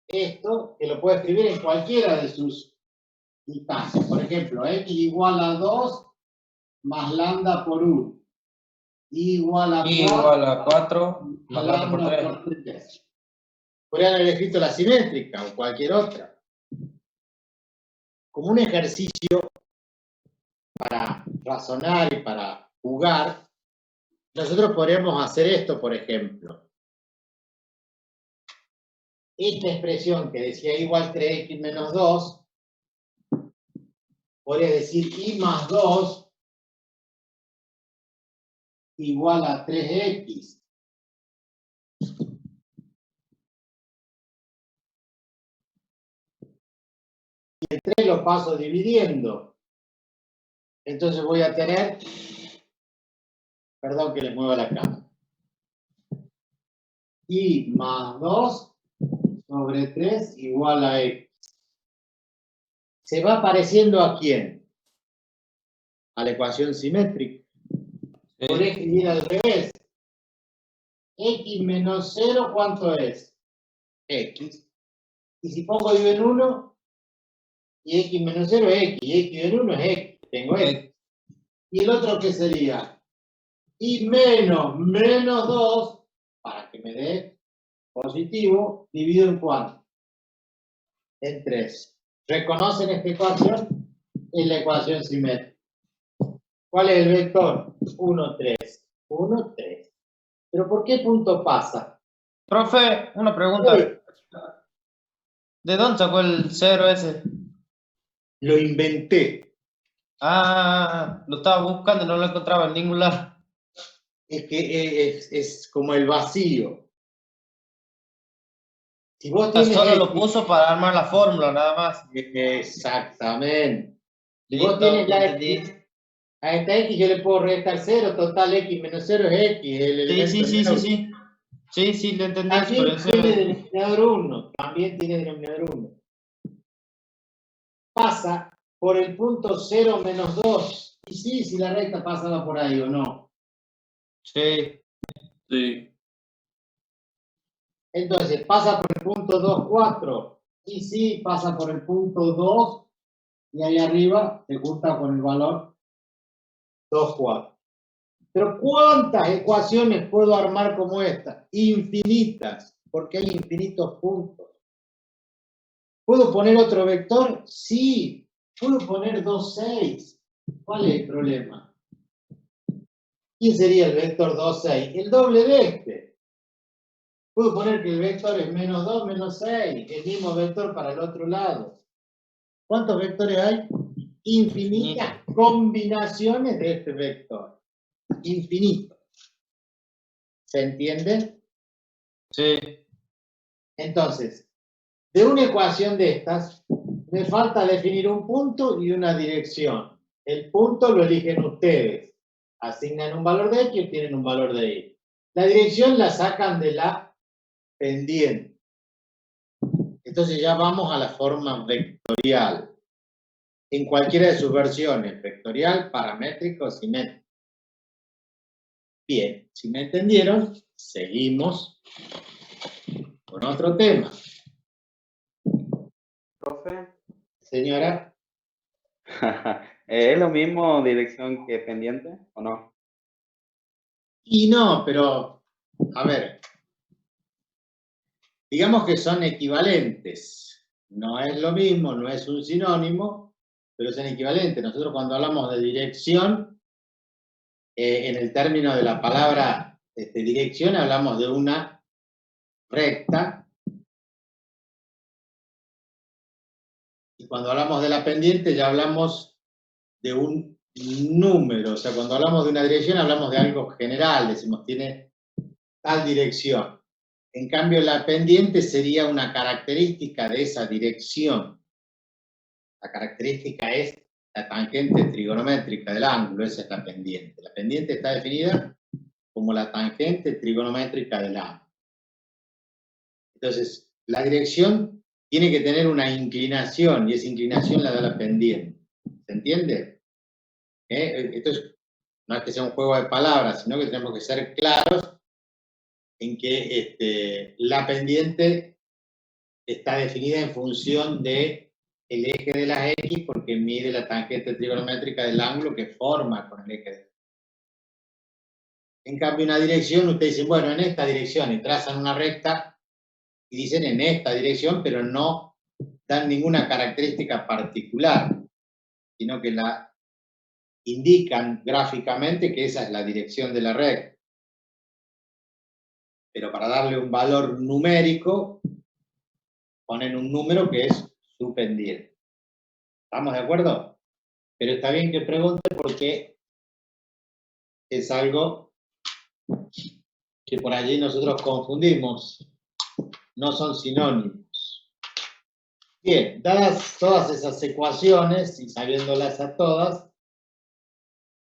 esto que lo puedo escribir en cualquiera de sus instancias. Por ejemplo, x igual a 2 más lambda por 1. Igual a 4, Y igual a 4 más lambda por 3. por 3. Podrían haber escrito la simétrica o cualquier otra. Como un ejercicio para razonar y para jugar, nosotros podríamos hacer esto, por ejemplo. Esta expresión que decía igual 3x menos 2, podría decir y más 2 igual a 3x. Y el 3 lo paso dividiendo. Entonces voy a tener, perdón que les mueva la cámara, y más 2 sobre 3 igual a x. ¿Se va pareciendo a quién? A la ecuación simétrica. Podría escribir al revés. X menos 0, ¿cuánto es? X. Y si pongo y en 1, y x menos 0 es x, y x en 1 es x. Tengo x. Y el otro, ¿qué sería? Y menos 2, para que me dé positivo, dividido en cuánto? En 3. ¿Reconocen esta ecuación? Es la ecuación simétrica. ¿Cuál es el vector? 1, 3. 1, 3. ¿Pero por qué punto pasa? Profe, una pregunta. ¿De dónde sacó el 0 ese? Lo inventé. Lo estaba buscando y no lo encontraba en ningún lado. Es que es como el vacío. Si vos tienes Solo lo X, puso para armar la fórmula, nada más. exactamente. Si Listo, vos tienes la entendí. X, a esta X yo le puedo restar 0, total X menos 0 es X, el elemento Sí, neutro. sí, lo entendí. También Por eso tiene denominador 1, también tiene denominador 1. Pasa por el punto 0 menos 2. Y sí, si la recta pasaba por ahí o no. sí. Sí. Entonces, pasa por el punto 2, 4. Y sí, pasa por el punto 2. Y ahí arriba se junta con el valor 2, 4. Pero ¿cuántas ecuaciones puedo armar como esta? Infinitas, porque hay infinitos puntos. ¿Puedo poner otro vector? Sí. ¿Puedo poner 2, 6? ¿Cuál es el problema? ¿Quién sería el vector 2, 6? El doble de este. Puedo poner que el vector es menos 2, menos 6. El mismo vector para el otro lado. ¿Cuántos vectores hay? Infinitas combinaciones de este vector. Infinito. ¿Se entiende? Sí. Entonces, de una ecuación de estas, me falta definir un punto y una dirección. El punto lo eligen ustedes. Asignan un valor de X y obtienen un valor de Y. La dirección la sacan de la pendiente. Entonces ya vamos a la forma vectorial. En cualquiera de sus versiones, vectorial, paramétrico, simétrico. Bien, si me entendieron, seguimos con otro tema. Profe, Señora, ¿es lo mismo dirección que pendiente o no? y no, pero, a ver, digamos que son equivalentes. No es lo mismo, no es un sinónimo, pero son equivalentes. Nosotros cuando hablamos de dirección, en el término de la palabra dirección, hablamos de una recta. Y cuando hablamos de la pendiente, ya hablamos de un número. O sea, cuando hablamos de una dirección, hablamos de algo general. Decimos, tiene tal dirección. En cambio, la pendiente sería una característica de esa dirección. La característica es la tangente trigonométrica del ángulo, esa es la pendiente. La pendiente está definida como la tangente trigonométrica del ángulo. Entonces, la dirección tiene que tener una inclinación, y esa inclinación la da la pendiente. ¿Se entiende? Esto no es que sea un juego de palabras, sino que tenemos que ser claros en que la pendiente está definida en función del eje de las X, porque mide la tangente trigonométrica del ángulo que forma con el eje de. En cambio, una dirección, ustedes dicen, bueno, en esta dirección, y trazan una recta, y dicen en esta dirección, pero no dan ninguna característica particular, sino que la indican gráficamente que esa es la dirección de la recta. Pero para darle un valor numérico, ponen un número que es su pendiente. ¿Estamos de acuerdo? Pero está bien que pregunte porque es algo que por allí nosotros confundimos. No son sinónimos. Bien, dadas todas esas ecuaciones y sabiéndolas a todas,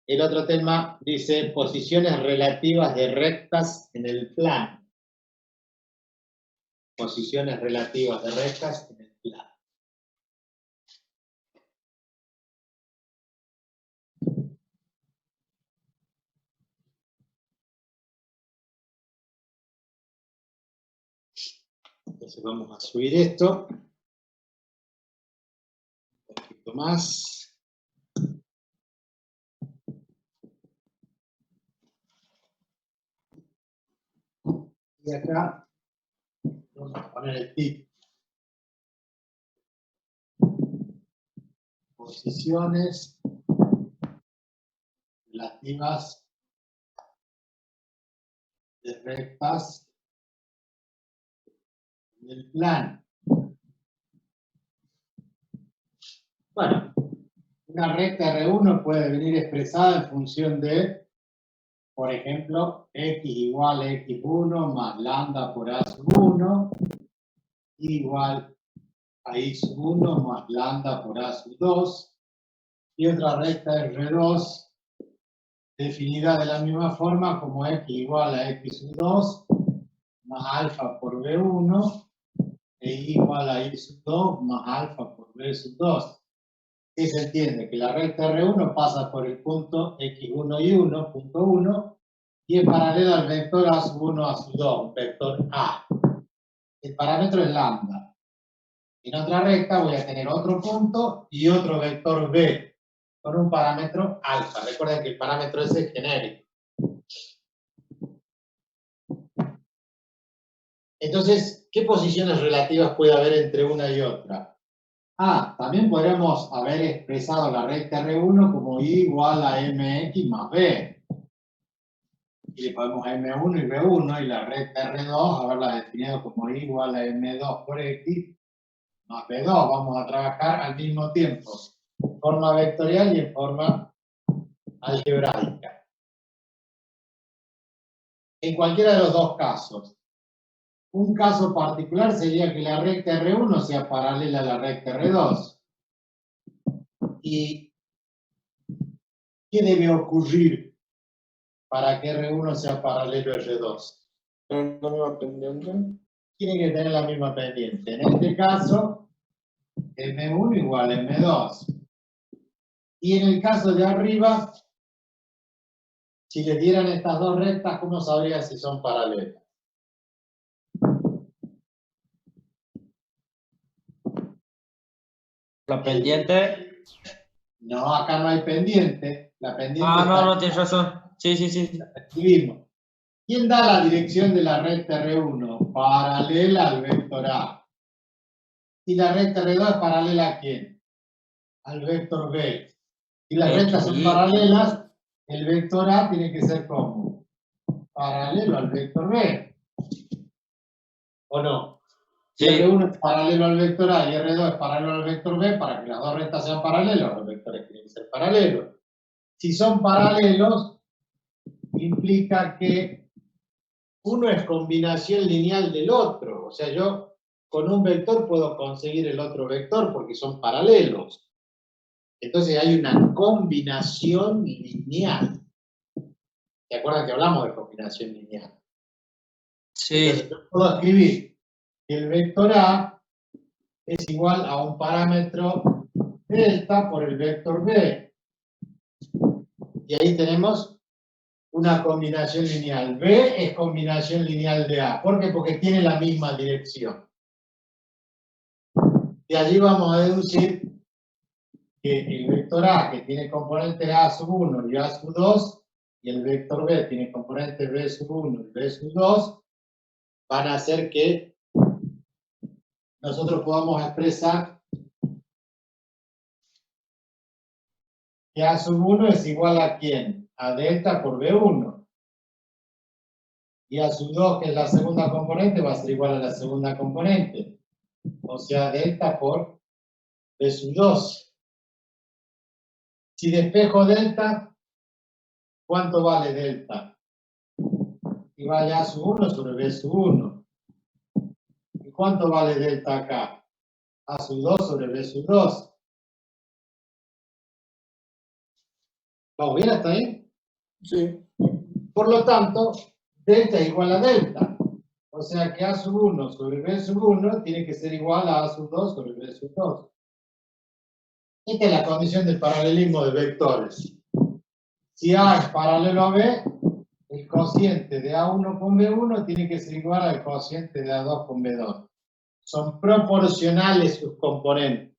el otro tema dice posiciones relativas de rectas en el plano. Posiciones relativas de rectas en el plano. Entonces vamos a subir esto. Un poquito más. Y acá vamos a poner el título. Posiciones relativas de rectas del plano. Bueno, una recta R1 puede venir expresada en función de, por ejemplo, X igual a X1 más lambda por A sub 1 igual a Y sub 1 más lambda por A sub 2, y otra recta R2 definida de la misma forma como X igual a X sub 2 más alfa por B1 e igual a Y sub 2 más alfa por B sub 2. ¿Qué se entiende? Que la recta R1 pasa por el punto X1 y 1, punto 1, y es paralela al vector A sub 1 A sub 2, un vector A. El parámetro es lambda. En otra recta voy a tener otro punto y otro vector B, con un parámetro alfa. Recuerden que el parámetro ese es genérico. Entonces, ¿qué posiciones relativas puede haber entre una y otra? También podríamos haber expresado la recta R1 como Y igual a MX más B. Y le ponemos M1 y B1, y la recta R2 haberla definido como Y igual a M2 por X más B2. Vamos a trabajar al mismo tiempo, en forma vectorial y en forma algebraica. En cualquiera de los dos casos. Un caso particular sería que la recta R1 sea paralela a la recta R2. ¿Y qué debe ocurrir para que R1 sea paralelo a R2? ¿Tienen la misma pendiente? Tiene que tener la misma pendiente. En este caso, M1 igual a M2. Y en el caso de arriba, si les dieran estas dos rectas, ¿cómo sabría si son paralelas? La pendiente. No, acá no hay pendiente. La pendiente Ah, está- no, tienes razón. Sí, sí, sí. escribimos. ¿Quién da la dirección de la recta R1? Paralela al vector A. ¿Y la recta R2 es paralela a quién? Al vector B. Si las rectas son Y paralelas, el vector A tiene que ser como paralelo al vector B. ¿O no? Si sí. R1 es paralelo al vector A y R2 es paralelo al vector B, para que las dos rectas sean paralelas, los vectores tienen que ser paralelos. Si son paralelos, implica que uno es combinación lineal del otro. O sea, yo con un vector puedo conseguir el otro vector porque son paralelos. Entonces hay una combinación lineal. ¿Se acuerdan que hablamos de combinación lineal? Entonces Sí. yo puedo escribir que el vector A es igual a un parámetro delta por el vector B. Y ahí tenemos una combinación lineal. B es combinación lineal de A. ¿Por qué? Porque tiene la misma dirección. De allí vamos a deducir que el vector A, que tiene componentes A sub 1 y A sub 2, y el vector B tiene componentes B sub 1 y B sub 2, van a hacer que nosotros podamos expresar que A sub 1 es igual a ¿quién? A delta por B1. Y A sub 2, que es la segunda componente, va a ser igual a la segunda componente. O sea, delta por B sub 2. Si despejo delta, ¿cuánto vale delta? Y vale A sub 1 sobre B sub 1. ¿Y cuánto vale delta acá? A sub 2 sobre B sub 2. ¿Vamos bien hasta ahí? Sí. Por lo tanto, delta es igual a delta. O sea que A sub 1 sobre B sub 1 tiene que ser igual a sub 2 sobre B sub 2. Esta es la condición del paralelismo de vectores. Si A es paralelo a B, el cociente de A1 con B1 tiene que ser igual al cociente de A2 con B2. Son proporcionales sus componentes.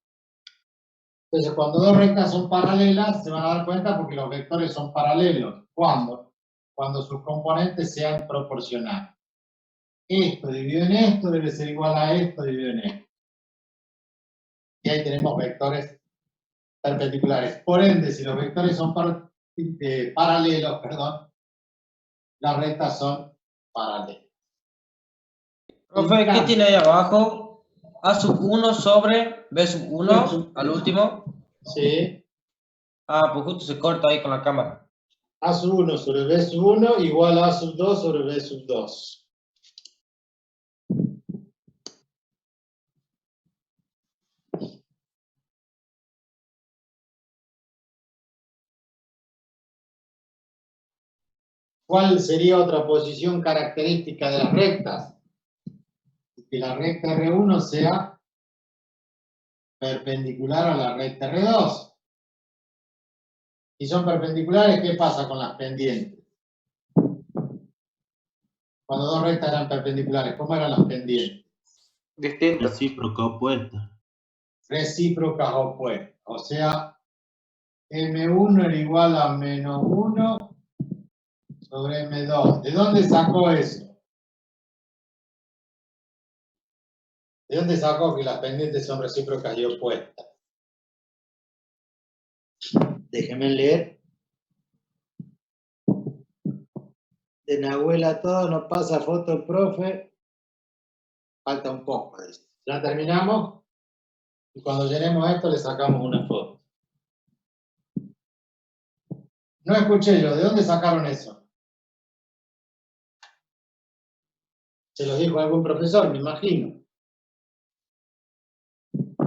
Entonces, cuando dos rectas son paralelas, se van a dar cuenta porque los vectores son paralelos. ¿Cuándo? Cuando sus componentes sean proporcionales. Esto dividido en esto debe ser igual a esto dividido en esto. Y ahí tenemos vectores perpendiculares. Por ende, si los vectores son paralelos, las rectas son paralelas. Profe, ¿qué tiene ahí abajo? A sub 1 sobre B sub 1 al último. Sí. Ah, pues justo se corta ahí con la cámara. A sub 1 sobre B sub 1 igual a sub 2 sobre B sub 2. ¿Cuál sería otra posición característica de las rectas? Que la recta R1 sea perpendicular a la recta R2. Si son perpendiculares, ¿qué pasa con las pendientes? Cuando dos rectas eran perpendiculares, ¿cómo eran las pendientes? Distinto. Recíproca opuesta. Recíprocas opuestas. O sea, M1 era igual a menos 1 sobre M2. ¿De dónde sacó eso? ¿De dónde sacó que las pendientes son recíprocas y opuestas? Déjenme leer. De Nahuel a todo nos pasa foto, profe. Falta un poco de esto. Ya terminamos. Y cuando llenemos esto le sacamos una foto. No escuché yo. ¿De dónde sacaron eso? Se los dijo algún profesor, me imagino.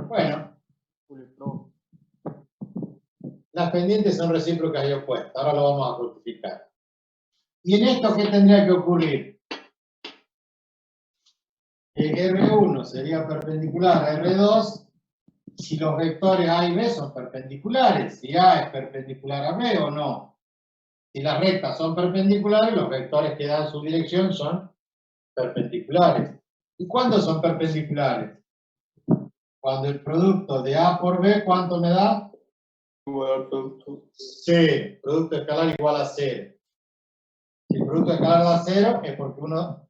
Bueno. Las pendientes son recíprocas y opuestas. Ahora lo vamos a justificar. ¿Y en esto qué tendría que ocurrir? El R1 sería perpendicular a R2 si los vectores A y B son perpendiculares, si A es perpendicular a B o no. Si las rectas son perpendiculares, los vectores que dan su dirección son perpendiculares. ¿Y cuándo son perpendiculares? Cuando el producto de A por B, ¿cuánto me da? Igual al producto. C, producto escalar igual a 0. Si el producto escalar da 0 es porque uno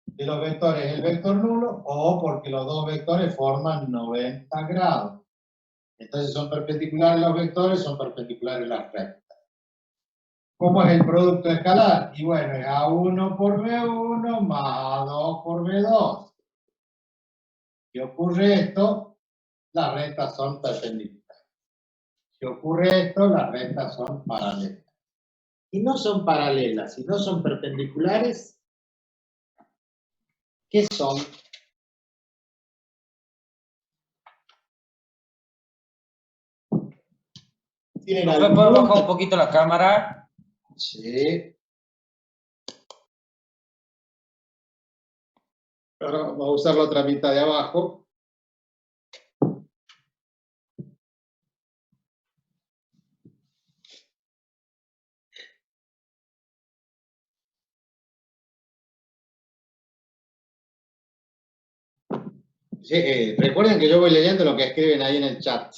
de los vectores es el vector nulo o porque los dos vectores forman 90 grados. Entonces son perpendiculares los vectores, son perpendiculares las rectas. ¿Cómo es el producto escalar? Y bueno, es A1 por B1 más A2 por B2. Si ocurre esto, las rectas son perpendiculares. Si ocurre esto, las rectas son paralelas. Y no son paralelas, y no son perpendiculares, ¿qué son? ¿Tienen ¿Profe, algún puede bajar punto? un poquito la cámara? Sí. Ahora vamos a usar la otra mitad de abajo. Sí, recuerden que yo voy leyendo lo que escriben ahí en el chat,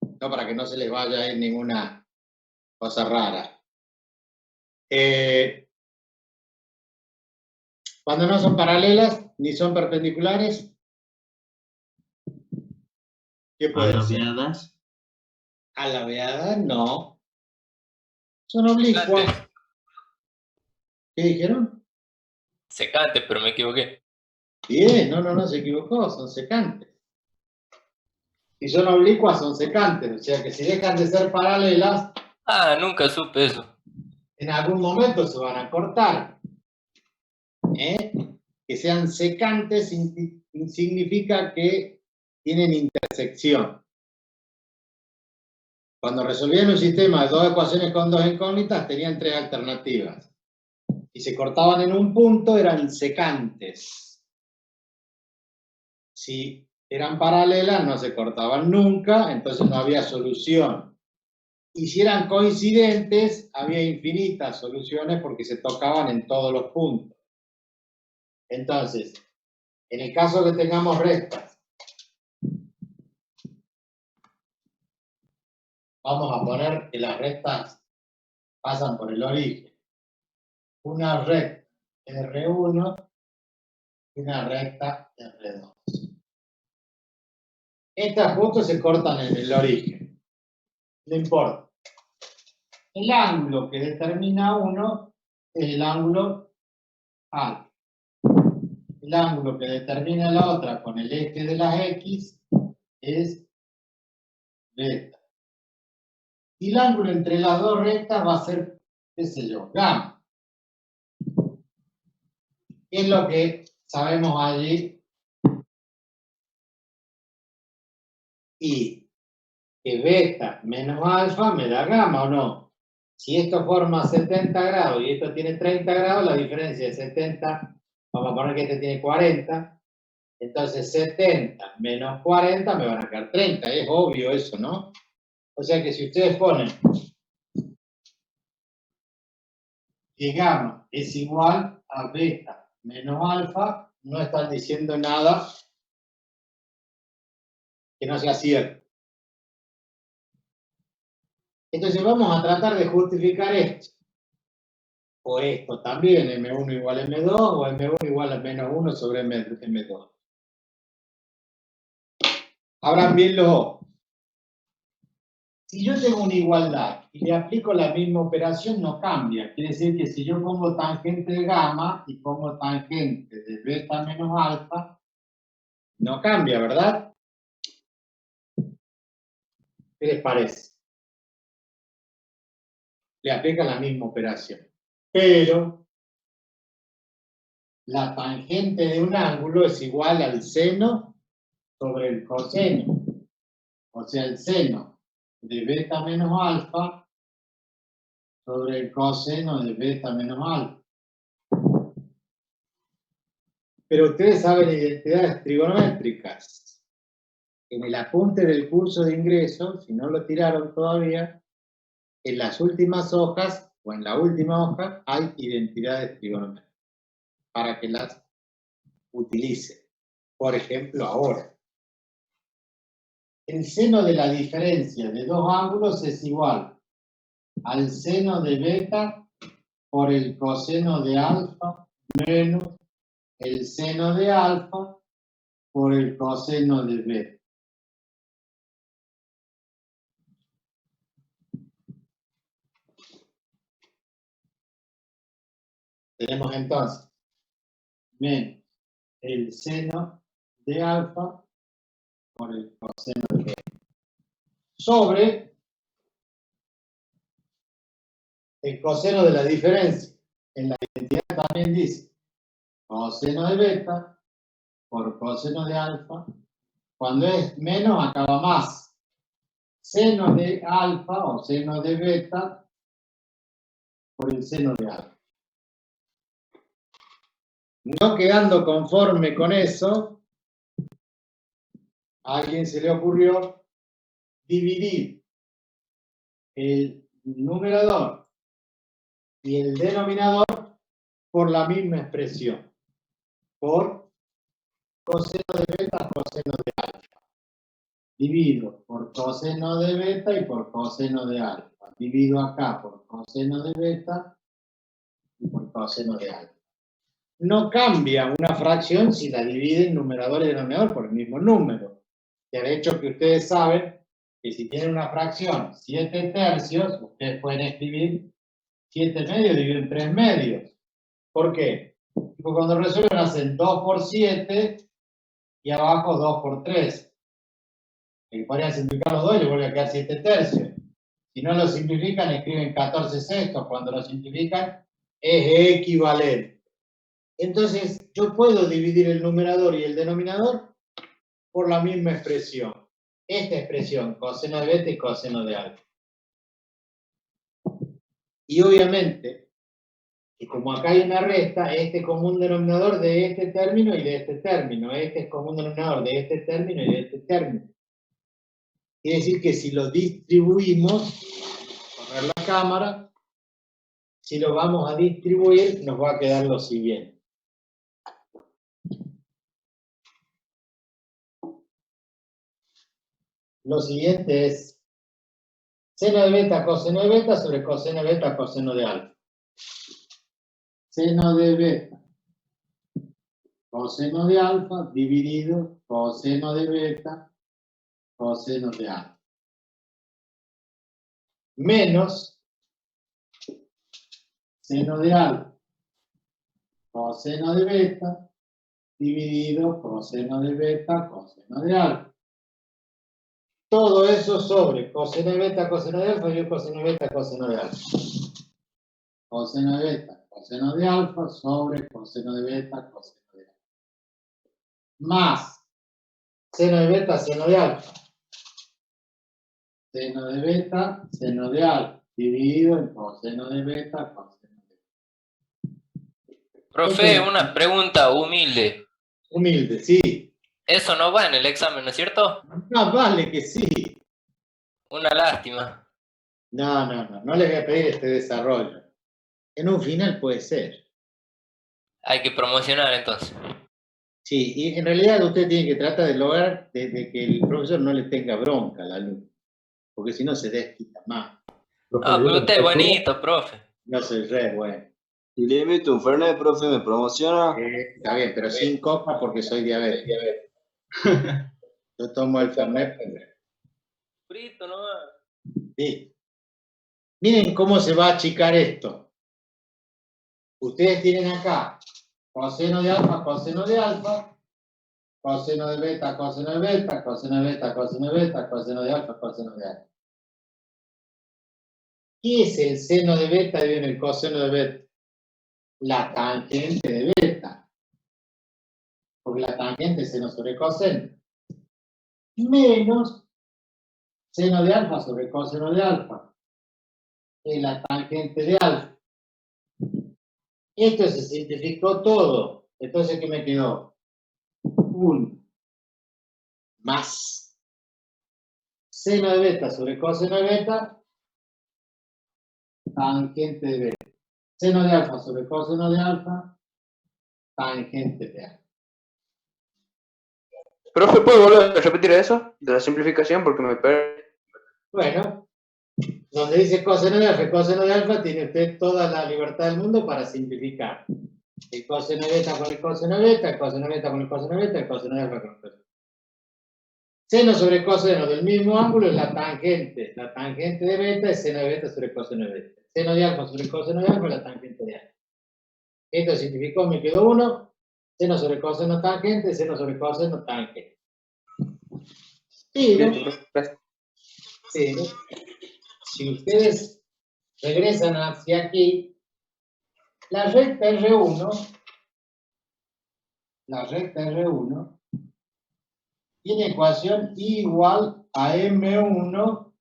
no para que no se les vaya a ir ninguna cosa rara. Cuando no son paralelas ni son perpendiculares, ¿qué puede ser? Alabeadas. Alabeadas, no. Son oblicuas. Secantes. ¿Qué dijeron? Secantes, pero me equivoqué. Bien, no, se equivocó, son secantes. Si son oblicuas, son secantes, o sea que si dejan de ser paralelas, Ah, nunca supe eso. en algún momento se van a cortar. Que sean secantes significa que tienen intersección. Cuando resolvían un sistema de dos ecuaciones con dos incógnitas, tenían tres alternativas. Si se cortaban en un punto, eran secantes. Si eran paralelas, no se cortaban nunca, entonces no había solución. Y si eran coincidentes, había infinitas soluciones porque se tocaban en todos los puntos. Entonces, en el caso que tengamos rectas, vamos a poner que las rectas pasan por el origen. Una recta R1 y una recta R2. Estas justo se cortan en el origen. No importa. El ángulo que determina uno es el ángulo alfa. El ángulo que determina la otra con el eje de las X es beta. Y el ángulo entre las dos rectas va a ser, qué sé yo, gamma. ¿Qué es lo que sabemos allí? Y que beta menos alfa me da gamma, ¿o no? Si esto forma 70 grados y esto tiene 30 grados, la diferencia es 70, vamos a poner que este tiene 40, entonces 70 menos 40 me van a quedar 30, es obvio eso, ¿no? O sea que si ustedes ponen que gamma es igual a beta menos alfa, no están diciendo nada que no sea cierto. Entonces vamos a tratar de justificar esto. O esto también, M1 igual a M2, o M1 igual a menos 1 sobre M2. Abran bien los ojos. Si yo tengo una igualdad y le aplico la misma operación, no cambia. Quiere decir que si yo pongo tangente de gamma y pongo tangente de beta menos alfa, no cambia, ¿verdad? ¿Qué les parece? Le aplican la misma operación. Pero la tangente de un ángulo es igual al seno sobre el coseno. O sea, el seno de beta menos alfa sobre el coseno de beta menos alfa. Pero ustedes saben identidades trigonométricas. En el apunte del curso de ingreso, si no lo tiraron todavía, en las últimas hojas o en la última hoja hay identidades trigonométricas para que las utilicen. Por ejemplo, ahora. El seno de la diferencia de dos ángulos es igual al seno de beta por el coseno de alfa menos el seno de alfa por el coseno de beta. Tenemos entonces menos el seno de alfa por el coseno de beta sobre el coseno de la diferencia. En la identidad también dice coseno de beta por coseno de alfa. Cuando es menos acaba más. Seno de alfa o seno de beta por el seno de alfa. No quedando conforme con eso, a alguien se le ocurrió dividir el numerador y el denominador por la misma expresión, por coseno de beta, coseno de alfa. Divido por coseno de beta y por coseno de alfa. Divido acá por coseno de beta y por coseno de alfa. No cambia una fracción si la divide en numerador y denominador por el mismo número. De hecho que ustedes saben que si tienen una fracción 7 tercios, ustedes pueden escribir 7 medios dividido en 3 medios. ¿Por qué? Porque cuando resuelven hacen 2 por 7 y abajo 2 por 3. Que podrían simplificar los dos y les vuelve a quedar 7 tercios. Si no lo simplifican, escriben 14 sextos. Cuando lo simplifican, es equivalente. Entonces, yo puedo dividir el numerador y el denominador por la misma expresión. Esta expresión, coseno de beta y coseno de alfa. Y obviamente, que como acá hay una resta, este es común denominador de este término y de este término. Este es común denominador de este término y de este término. Quiere decir que si lo distribuimos, poner la cámara, si lo vamos a distribuir, nos va a quedar lo siguiente. Lo siguiente es seno de beta sobre coseno de beta, coseno de alfa. Seno de beta, coseno de alfa, dividido coseno de beta, coseno de alfa. Menos seno de alfa, coseno de beta, dividido coseno de beta, coseno de alfa. Todo eso sobre coseno de beta, coseno de alfa y coseno de beta, coseno de alfa. Coseno de beta, coseno de alfa sobre coseno de beta, coseno de alfa. Más seno de beta, seno de alfa. Seno de beta, seno de alfa. Dividido en coseno de beta, coseno de alfa. Profe, una pregunta humilde. Humilde, sí. Eso no va en el examen, ¿no es cierto? No, vale que sí. Una lástima. No les voy a pedir este desarrollo. En un final puede ser. Hay que promocionar entonces. Sí, y en realidad usted tiene que tratar de lograr de que el profesor no le tenga bronca al alumno, porque si no se desquita más. No, pero usted es bonito, profe. No soy re bueno. Si le invito un Fernet, profe, me promociona. Está bien, pero sin copa porque soy diabético. Yo tomo el Fernet. Frito, ¿no? Sí. Miren cómo se va a achicar esto. Ustedes tienen acá coseno de alfa, coseno de alfa, coseno de beta, coseno de beta, coseno de beta, coseno de beta, coseno de alfa, coseno de alfa. ¿Qué es el seno de beta y el coseno de beta? La tangente de beta. Porque la tangente es seno sobre coseno. Menos seno de alfa sobre coseno de alfa. es la tangente de alfa. Esto se simplificó todo. Entonces, ¿qué me quedó? 1 más seno de beta sobre coseno de beta, tangente de beta. Seno de alfa sobre coseno de alfa, tangente de alfa. Profe, ¿puedo volver a repetir eso? De la simplificación porque me perdí. Bueno, donde dice coseno de alfa, tiene usted toda la libertad del mundo para simplificar. El coseno de beta con el coseno de beta, el coseno de beta con el coseno de beta, el coseno de alfa con el coseno. Seno sobre coseno del mismo ángulo es la tangente. La tangente de beta es seno de beta sobre coseno de beta. Seno de alfa sobre coseno de alfa es la tangente de alfa. Esto simplificó, me quedó 1. Seno sobre coseno tangente, seno sobre coseno tangente. Pero, si ustedes regresan hacia aquí, la recta R1 tiene ecuación igual a M1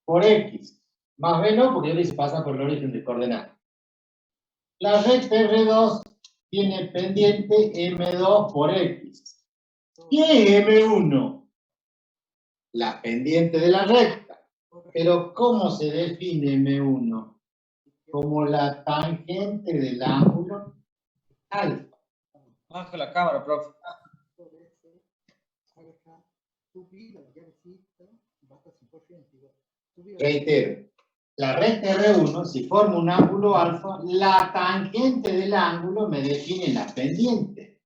por X. Más B no, porque yo le hice pasar por el origen de coordenadas. La recta R2 tiene pendiente M2 por X. ¿Qué es M1? La pendiente de la recta. Pero ¿cómo se define M1? Como la tangente del ángulo alfa. Baja la cámara, profe. Reitero, la recta R1, si forma un ángulo alfa, la tangente del ángulo me define la pendiente.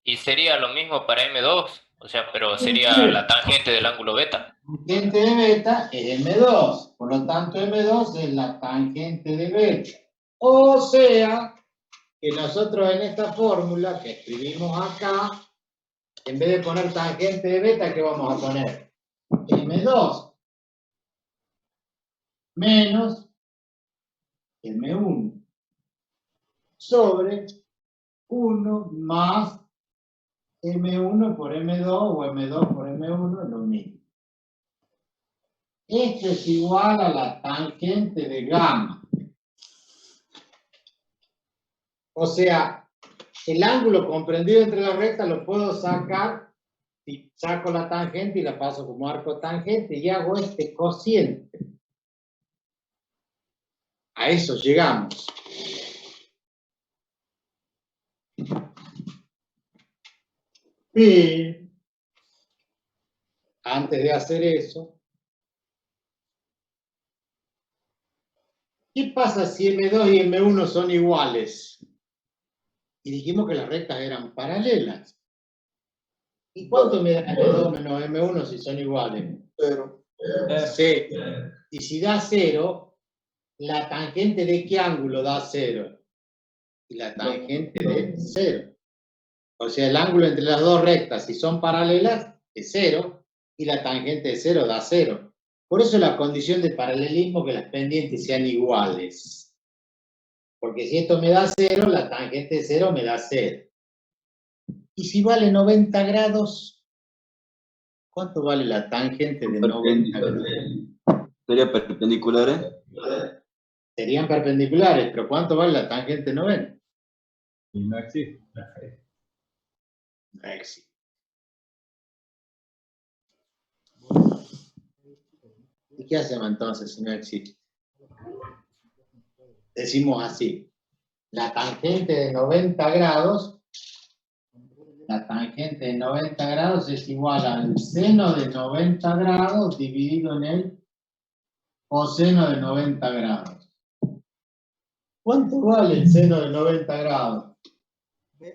Y sería lo mismo para M2, o sea, pero sería la tangente del ángulo beta. La tangente de beta es M2, por lo tanto M2 es la tangente de beta. O sea, que nosotros en esta fórmula que escribimos acá, en vez de poner tangente de beta, ¿qué vamos a poner? M2 menos M1 sobre 1 más M1 por M2 o M2 por M1 es lo mismo. Esto es igual a la tangente de gamma. O sea, el ángulo comprendido entre las rectas lo puedo sacar si saco la tangente y la paso como arco tangente y hago este cociente. A eso llegamos. Y antes de hacer eso, ¿qué pasa si M2 y M1 son iguales? Y dijimos que las rectas eran paralelas. ¿Y cuánto me da M2 menos M1 si son iguales? 0. Sí. Y si da 0, ¿la tangente de qué ángulo da 0? Y la tangente de 0. O sea, el ángulo entre las dos rectas, si son paralelas, es 0, y la tangente de 0 da 0. Por eso la condición de paralelismo que las pendientes sean iguales. Porque si esto me da 0, la tangente de 0 me da 0. Y si vale 90 grados, ¿cuánto vale la tangente de 90 grados? ¿Sería perpendiculares? Serían perpendiculares, pero ¿cuánto vale la tangente de 90? Y no existe. No existe. ¿Y qué hacemos entonces si no existe? Decimos así, la tangente de 90 grados es igual al seno de 90 grados dividido en el coseno de 90 grados. ¿Cuánto vale el seno de 90 grados?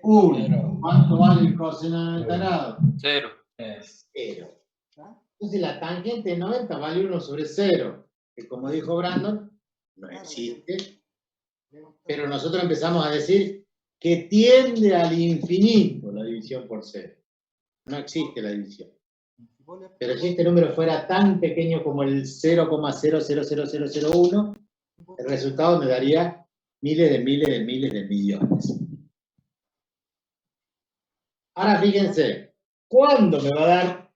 1. ¿Cuánto vale el coseno de 90 grados? 0. 0. Entonces la tangente de 90 vale 1 sobre 0, que como dijo Brandon, no existe. Pero nosotros empezamos a decir que tiende al infinito la división por 0. No existe la división. Pero si este número fuera tan pequeño como el 0,000001, el resultado me daría miles de millones. Ahora fíjense, ¿cuándo me va a dar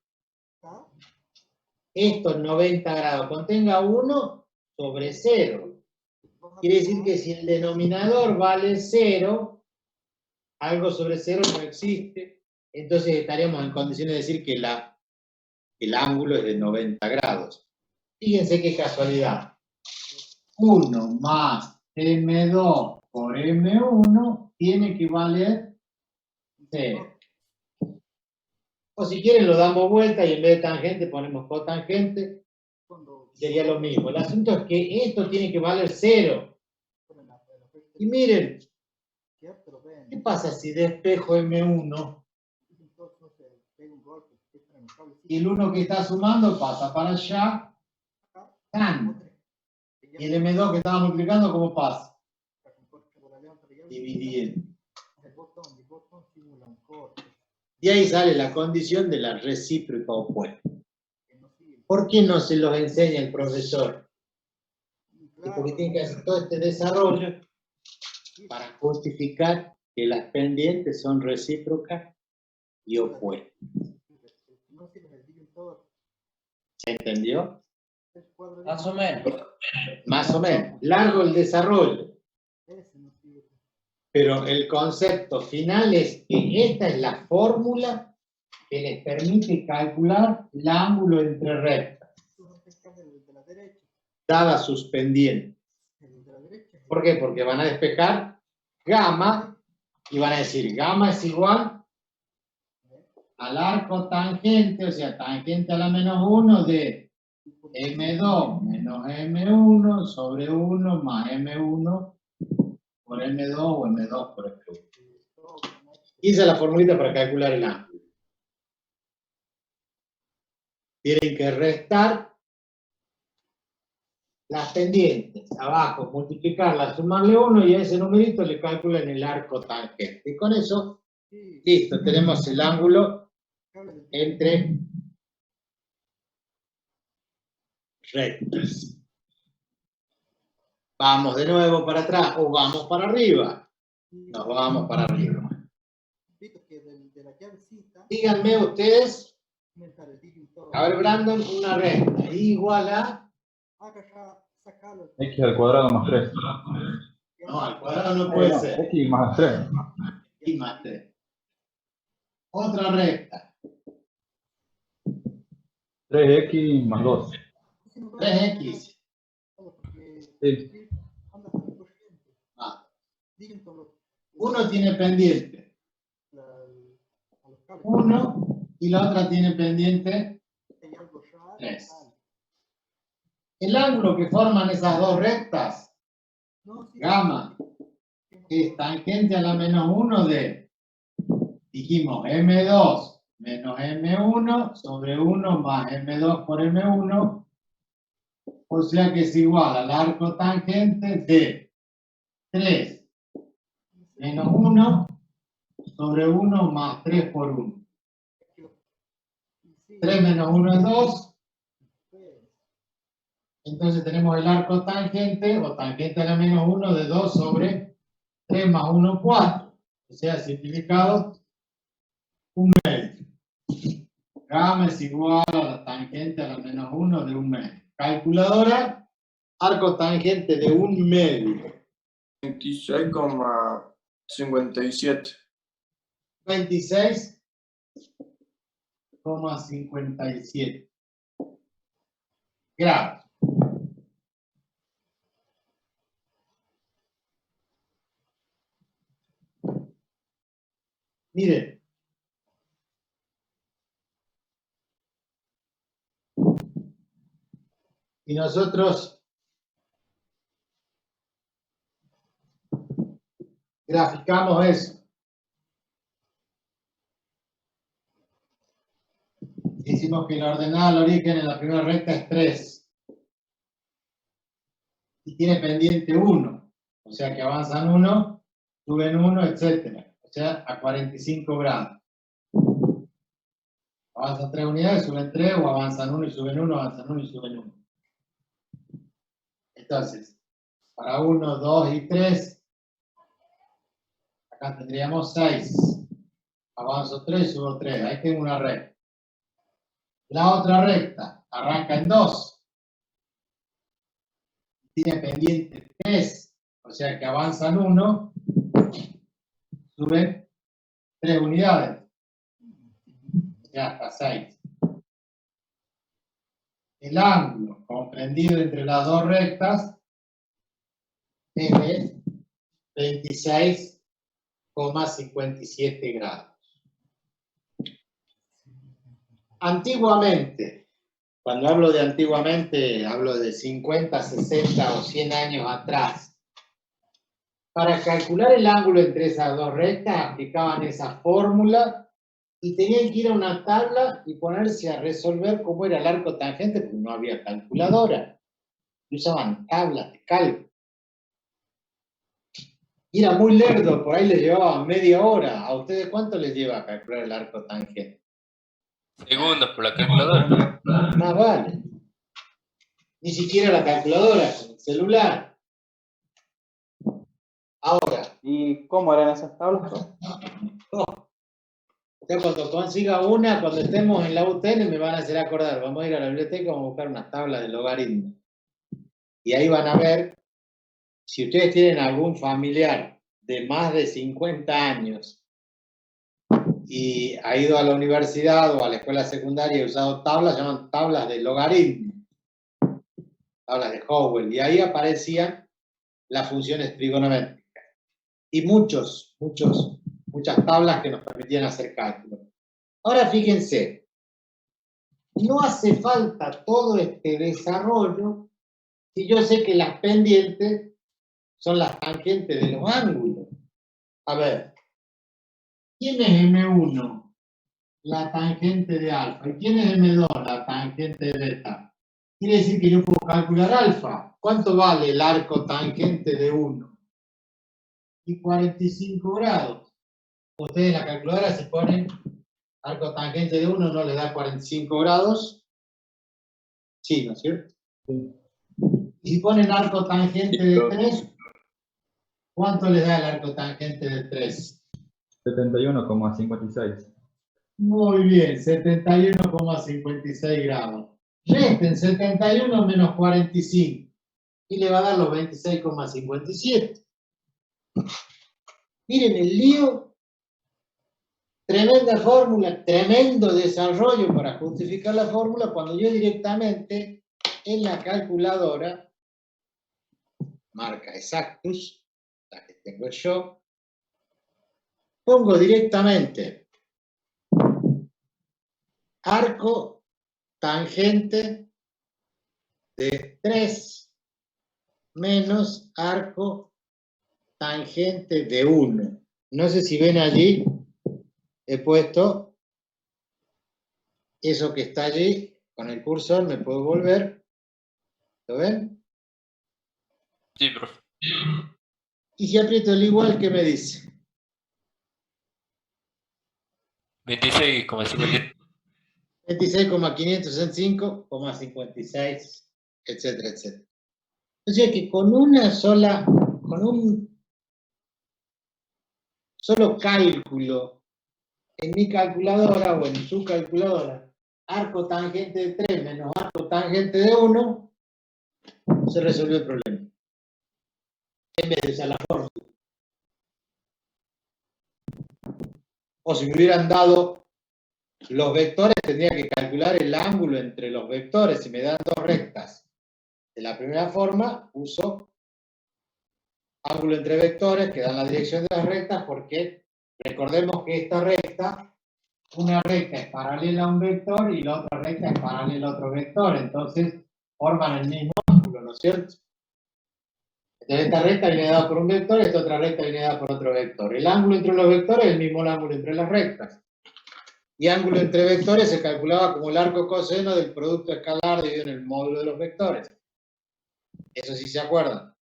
estos 90 grados? Cuando tenga 1 sobre 0. Quiere decir que si el denominador vale 0, algo sobre 0 no existe, entonces estaríamos en condiciones de decir que el ángulo es de 90 grados. Fíjense qué casualidad. 1 más M2 por M1 tiene que valer 0. O si quieren lo damos vuelta y en vez de tangente ponemos cotangente. Sería lo mismo. El asunto es que esto tiene que valer 0. Y miren, ¿qué pasa si despejo M1? Y el 1 que está sumando pasa para allá. ¡Tan! Y el M2 que estaba multiplicando, ¿cómo pasa? Dividiendo. Y ahí sale la condición de la recíproca opuesta. ¿Por qué no se los enseña el profesor? Y porque tiene que hacer todo este desarrollo para justificar que las pendientes son recíprocas y opuestas. ¿Se entendió? Más o menos. Más o menos. Largo el desarrollo. Pero el concepto final es que esta es la fórmula que les permite calcular el ángulo entre rectas, dadas sus pendientes. ¿Por qué? Porque van a despejar gamma y van a decir gamma es igual al arco tangente, o sea, tangente a la menos 1 de M2 menos M1 sobre 1 más M1 por M2 o M2 por M1. Hice la formulita para calcular el ángulo. Tienen que restar las pendientes abajo, multiplicarlas, sumarle 1 y a ese numerito le calculan el arco tangente. Y con eso, listo, tenemos el ángulo entre rectas. Vamos de nuevo para atrás o vamos para arriba. Nos vamos para arriba. Díganme ustedes, a ver, Brandon, una recta igual a... X al cuadrado más 3. No, al cuadrado no puede ser. X más 3. Y más 3. Otra recta. 3X más 2. 3X. Sí. Ah. Uno tiene pendiente 1 y la otra tiene pendiente 3. El ángulo que forman esas dos rectas, gamma, es tangente a la menos 1 de, dijimos, M2 menos M1 sobre 1 más M2 por M1, o sea que es igual al arco tangente de 3 menos 1 sobre 1 más 3 por 1. 3 menos 1 es 2. Entonces tenemos el arco tangente, o tangente a la menos 1 de 2 sobre 3 más 1, 4. O sea, simplificado, 1 medio. Gamma es igual a la tangente a la menos 1 de 1 medio. Calculadora, arco tangente de 1 medio. 26,57. 26,57 grados. Miren. Y nosotros graficamos eso. Decimos que la ordenada al origen en la primera recta es 3. Y tiene pendiente 1. O sea que avanzan 1, suben 1, etc. O sea, a 45 grados. Avanzan 3 unidades, suben 3, o avanzan 1 y suben 1, avanzan 1 y suben 1. Entonces, para 1, 2 y 3, acá tendríamos 6. Avanzo 3, subo 3. Ahí tengo una recta. La otra recta arranca en 2. tiene pendiente 3, o sea que avanzan 1, suben 3 unidades, o sea, hasta 6. El ángulo comprendido entre las dos rectas es de 26,57 grados. Antiguamente, cuando hablo de antiguamente, hablo de 50, 60 o 100 años atrás. Para calcular el ángulo entre esas dos rectas, aplicaban esa fórmula y tenían que ir a una tabla y ponerse a resolver cómo era el arco tangente, porque no había calculadora. Y usaban tablas de cálculo. Y era muy lerdo, por ahí les llevaba media hora. ¿A ustedes cuánto les lleva a calcular el arco tangente? Segundos por la calculadora. Más vale. Ni siquiera la calculadora, con el celular. Ahora, ¿Y cómo eran esas tablas? usted cuando consiga una, cuando estemos en la UTN, me van a hacer acordar. Vamos a ir a la biblioteca y vamos a buscar unas tablas de logaritmo. Y ahí van a ver, si ustedes tienen algún familiar de más de 50 años y ha ido a la universidad o a la escuela secundaria y ha usado tablas, se llaman tablas de logaritmo, tablas de Howell, y ahí aparecían las funciones trigonométricas. Y muchas tablas que nos permitían hacer cálculos. Ahora fíjense, no hace falta todo este desarrollo si yo sé que las pendientes son las tangentes de los ángulos. A ver, ¿quién es M1? La tangente de alfa. ¿Y quién es M2? La tangente de beta. Quiere decir que yo puedo calcular alfa. ¿Cuánto vale el arco tangente de 1? Y 45 grados. Ustedes en la calculadora si ponen arco tangente de 1 no les da 45 grados. Sí, ¿no es cierto? Sí. Y si ponen arco tangente de 3, ¿cuánto les da el arco tangente de 3? 71,56. Muy bien, 71,56 grados. Resten 71 menos 45 y le va a dar los 26,57. Miren el lío. Tremenda fórmula, tremendo desarrollo para justificar la fórmula cuando yo directamente en la calculadora, marca Exactus, la que tengo yo, pongo directamente arco tangente de 3 menos arco tangente de 1. No sé si ven allí, he puesto eso que está allí, con el cursor me puedo volver, ¿lo ven? Sí, profe. Y si aprieto el igual, ¿qué me dice? 26,50. 26,565,56, etcétera, etcétera. O sea que con un solo cálculo en mi calculadora o en su calculadora, arco tangente de 3 menos arco tangente de 1, se resolvió el problema. En vez de usar la fórmula. O si me hubieran dado los vectores, tendría que calcular el ángulo entre los vectores. Si me dan dos rectas de la primera forma, uso ángulo entre vectores que dan la dirección de las rectas, porque recordemos que esta recta, una recta es paralela a un vector y la otra recta es paralela a otro vector, entonces forman el mismo ángulo, ¿no es cierto? Entonces esta recta viene dada por un vector, esta otra recta viene dada por otro vector. El ángulo entre los vectores es el mismo ángulo entre las rectas. Y ángulo entre vectores se calculaba como el arco coseno del producto escalar dividido en el módulo de los vectores. Eso sí se acuerdan.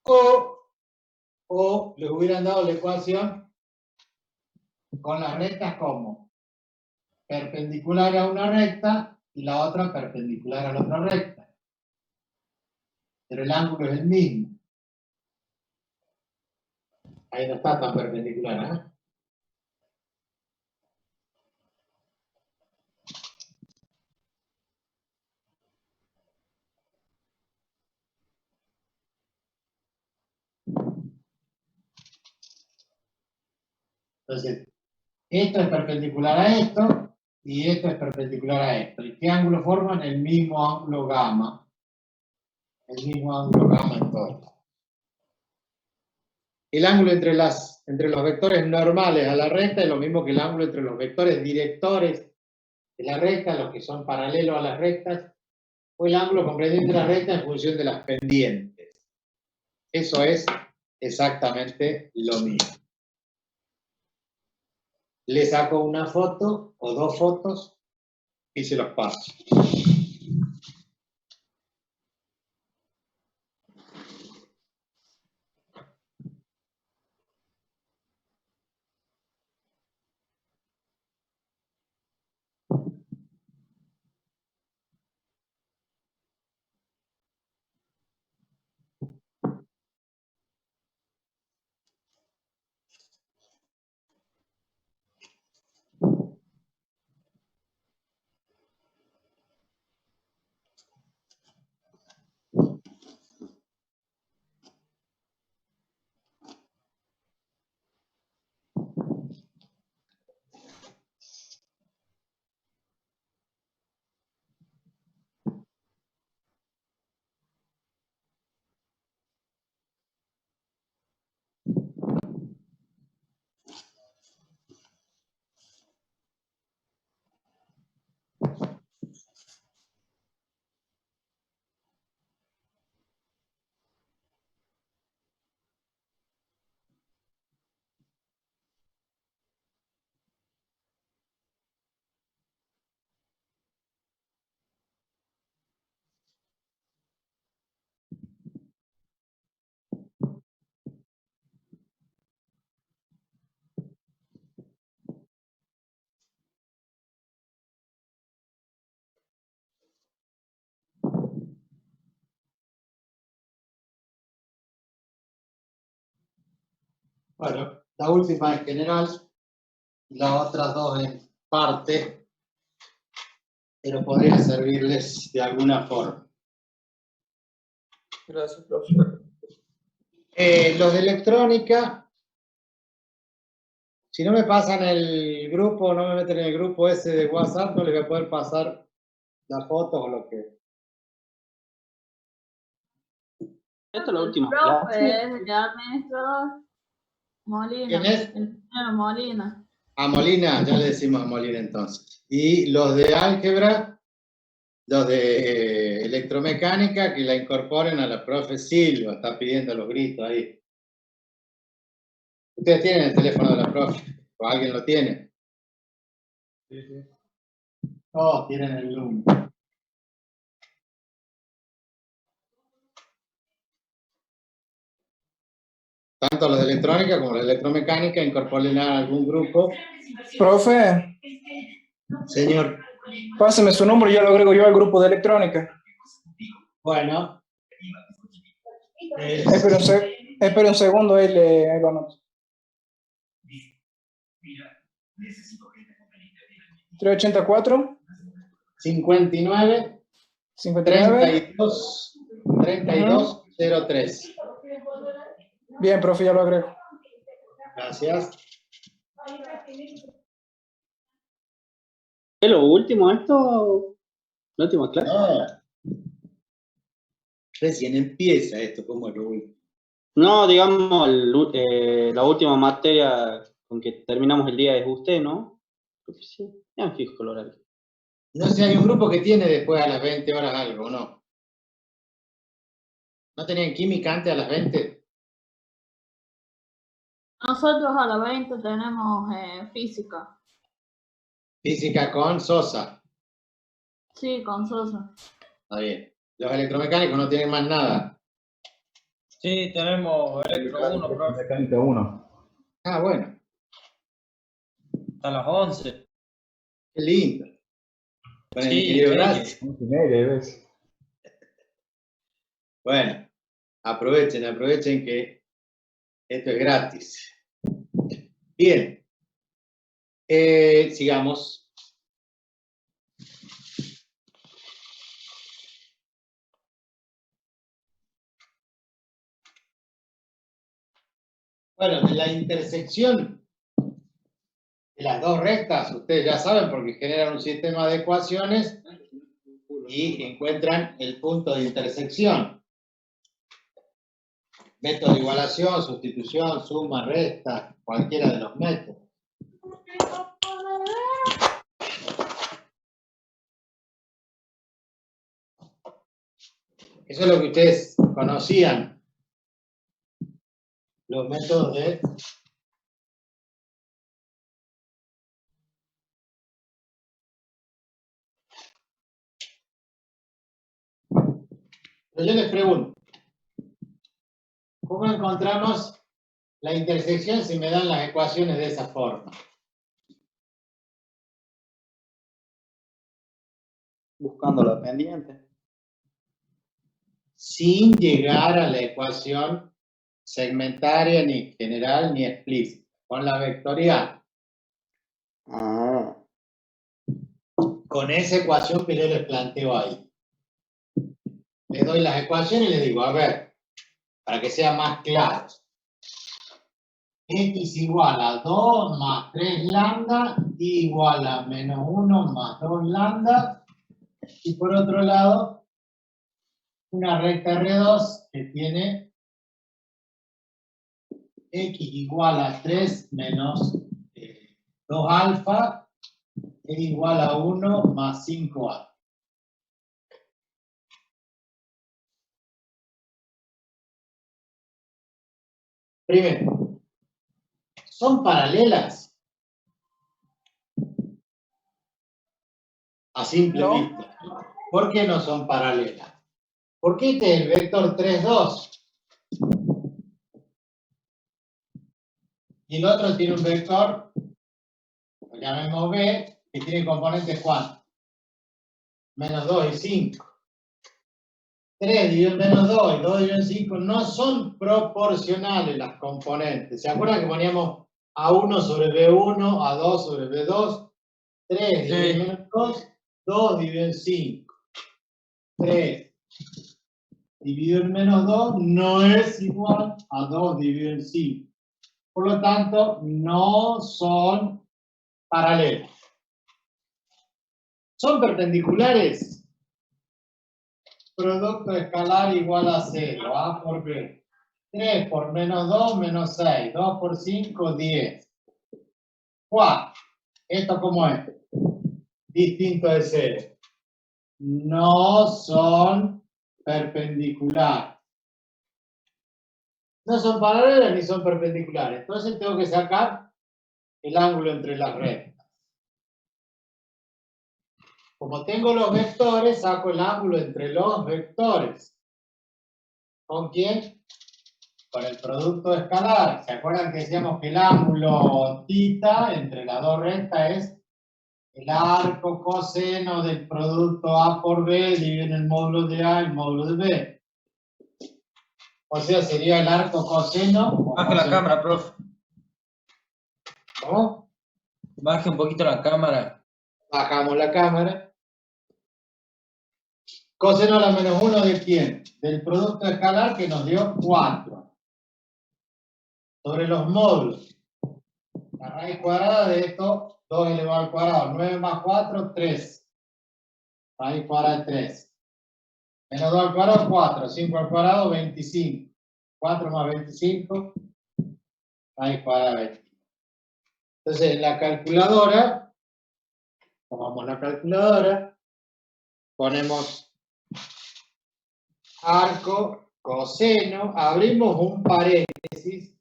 O les hubieran dado la ecuación con las rectas como perpendicular a una recta y la otra perpendicular a la otra recta. Pero el ángulo es el mismo. Ahí no está tan perpendicular, ¿eh? Entonces, esto es perpendicular a esto y esto es perpendicular a esto. ¿Y qué ángulo forman? El mismo ángulo gamma. El mismo ángulo gamma en todo. El ángulo entre los vectores normales a la recta es lo mismo que el ángulo entre los vectores directores de la recta, los que son paralelos a las rectas, o el ángulo comprendiente de la recta en función de las pendientes. Eso es exactamente lo mismo. Le saco una foto o dos fotos y se los paso. Bueno, la última en general, las otras dos en parte, pero podría servirles de alguna forma. Gracias, profe. Los de electrónica, si no me pasan el grupo, no me meten en el grupo ese de WhatsApp, no les voy a poder pasar las fotos o lo que... Esta es la última Profe, clase. es el administrador. Molina. ¿Quién es? El señor Molina. A Molina, ya le decimos a Molina entonces. Y los de álgebra, los de electromecánica, que la incorporen a la profe Silva, está pidiendo los gritos ahí. ¿Ustedes tienen el teléfono de la profe? ¿O alguien lo tiene? Sí, sí. Todos tienen el Loom. Tanto los de electrónica como los de electromecánica, incorporen a algún grupo. Profe, Señor. pásame su número y ya lo agrego yo al grupo de electrónica. Bueno. Espera un segundo, ahí lo anoto. 384 59 32 03. Bien, profe, ya lo agrego. Gracias. ¿Es lo último esto? ¿La última clase? No. Recién empieza esto, como es lo último. No, digamos, la última materia con que terminamos el día es usted, ¿no? Creo que sí. Ya me fijo el horario. No sé, hay un grupo que tiene después a las 20 horas algo, ¿no? ¿No tenían química antes a las 20? Nosotros a las 20 tenemos física. Física con Sosa. Sí, con Sosa. Está bien. Los electromecánicos no tienen más nada. Sí, tenemos electro 1, profe. Mecánica 1. Ah, bueno. Hasta las 11. Qué lindo. Con el Sí, ingeniero sí. Braz. 11:30, ¿ves? Bueno, aprovechen que esto es gratis. Bien. Sigamos. Bueno, de la intersección las dos rectas, ustedes ya saben porque generan un sistema de ecuaciones y encuentran el punto de intersección. Método de igualación, sustitución, suma, resta, cualquiera de los métodos. Eso es lo que ustedes conocían. Los métodos de pero yo les pregunto, ¿cómo encontramos la intersección si me dan las ecuaciones de esa forma? Buscando la pendiente. Sin llegar a la ecuación segmentaria, ni general, ni explícita, con la vectorial. Ah, Con esa ecuación que yo les planteo ahí. Les doy las ecuaciones y les digo, a ver, para que sea más claro. X igual a 2 más 3 lambda igual a menos 1 más 2 lambda. Y por otro lado, una recta R2 que tiene X igual a 3 menos 2 alfa es igual a 1 más 5 alfa. Primero, ¿son paralelas? A simple vista. ¿Por qué no son paralelas? Porque este es el vector 3, 2. Y el otro tiene un vector, lo llamemos B, que tiene componentes ¿cuántos? Menos 2 y 5. 3 dividido en menos 2 y 2 dividido en 5 no son proporcionales las componentes. ¿Se acuerdan que poníamos A1 sobre B1, A2 sobre B2? 3 dividido en menos 2, 2 dividido en 5. 3 dividido en menos 2 no es igual a 2 dividido en 5. Por lo tanto, no son paralelos. ¿Son perpendiculares? Producto escalar igual a 0, A por B. 3 por menos 2, menos 6. 2 por 5, 10. 4. ¿Esto cómo es? Distinto de 0. No son perpendiculares. No son paralelas ni son perpendiculares. Entonces tengo que sacar el ángulo entre las rectas. Como tengo los vectores, saco el ángulo entre los vectores. ¿Con quién? Con el producto escalar. ¿Se acuerdan que decíamos que el ángulo θ entre las dos rectas es el arco coseno del producto A por B dividido en el módulo de A y el módulo de B? O sea, sería el arco coseno. Baje la cámara, profe. ¿Cómo? Baje un poquito la cámara. Bajamos la cámara. Coseno a la menos 1 de quién? Del producto escalar que nos dio 4. Sobre los módulos. La raíz cuadrada de esto, 2 elevado al cuadrado. 9 más 4, 3. Raíz cuadrada de 3. Menos 2 al cuadrado, 4. 5 al cuadrado, 25. 4 más 25, raíz cuadrada de 25. Entonces, en la calculadora, tomamos la calculadora, ponemos arco, coseno, abrimos un paréntesis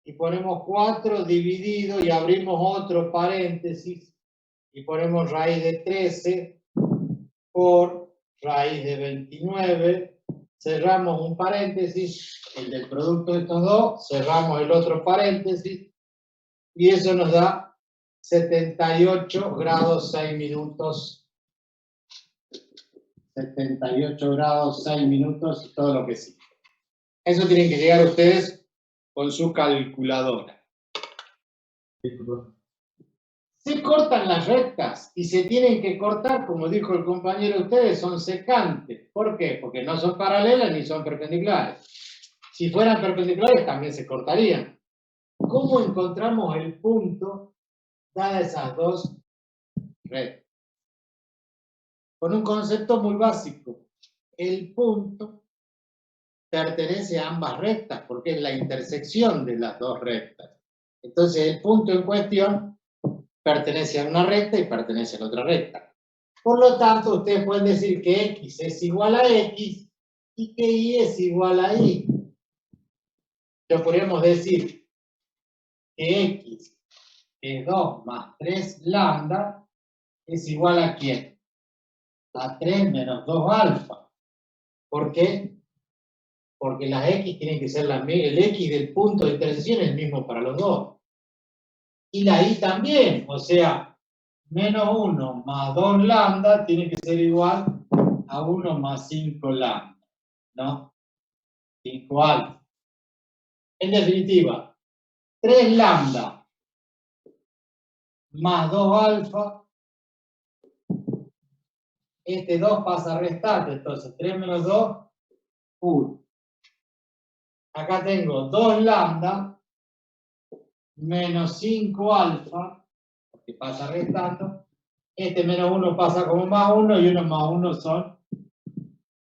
y ponemos 4 dividido y abrimos otro paréntesis y ponemos raíz de 13 por raíz de 29, cerramos un paréntesis, el del producto de estos dos, cerramos el otro paréntesis y eso nos da 78 grados 6 minutos. 78 grados, 6 minutos y todo lo que sigue. Eso tienen que llegar ustedes con su calculadora. Se cortan las rectas y se tienen que cortar, como dijo el compañero de ustedes, son secantes. ¿Por qué? Porque no son paralelas ni son perpendiculares. Si fueran perpendiculares también se cortarían. ¿Cómo encontramos el punto dadas esas dos rectas. Con un concepto muy básico. El punto pertenece a ambas rectas porque es la intersección de las dos rectas. Entonces el punto en cuestión pertenece a una recta y pertenece a la otra recta. Por lo tanto, ustedes pueden decir que X es igual a X y que Y es igual a Y. Entonces podríamos decir que X es 2 más 3 lambda es igual a ¿quién? A 3 menos 2 alfa. ¿Por qué? Porque las X tienen que ser las mismas. El X del punto de intersección es el mismo para los dos. Y la Y también. O sea, menos 1 más 2 lambda tiene que ser igual a 1 más 5 lambda. ¿No? 5 alfa. En definitiva, 3 lambda más 2 alfa. Este 2 pasa a restar, entonces 3 menos 2, 1. Acá tengo 2 lambda menos 5 alfa, porque pasa restando. Este menos 1 pasa como más 1 y 1 más 1 son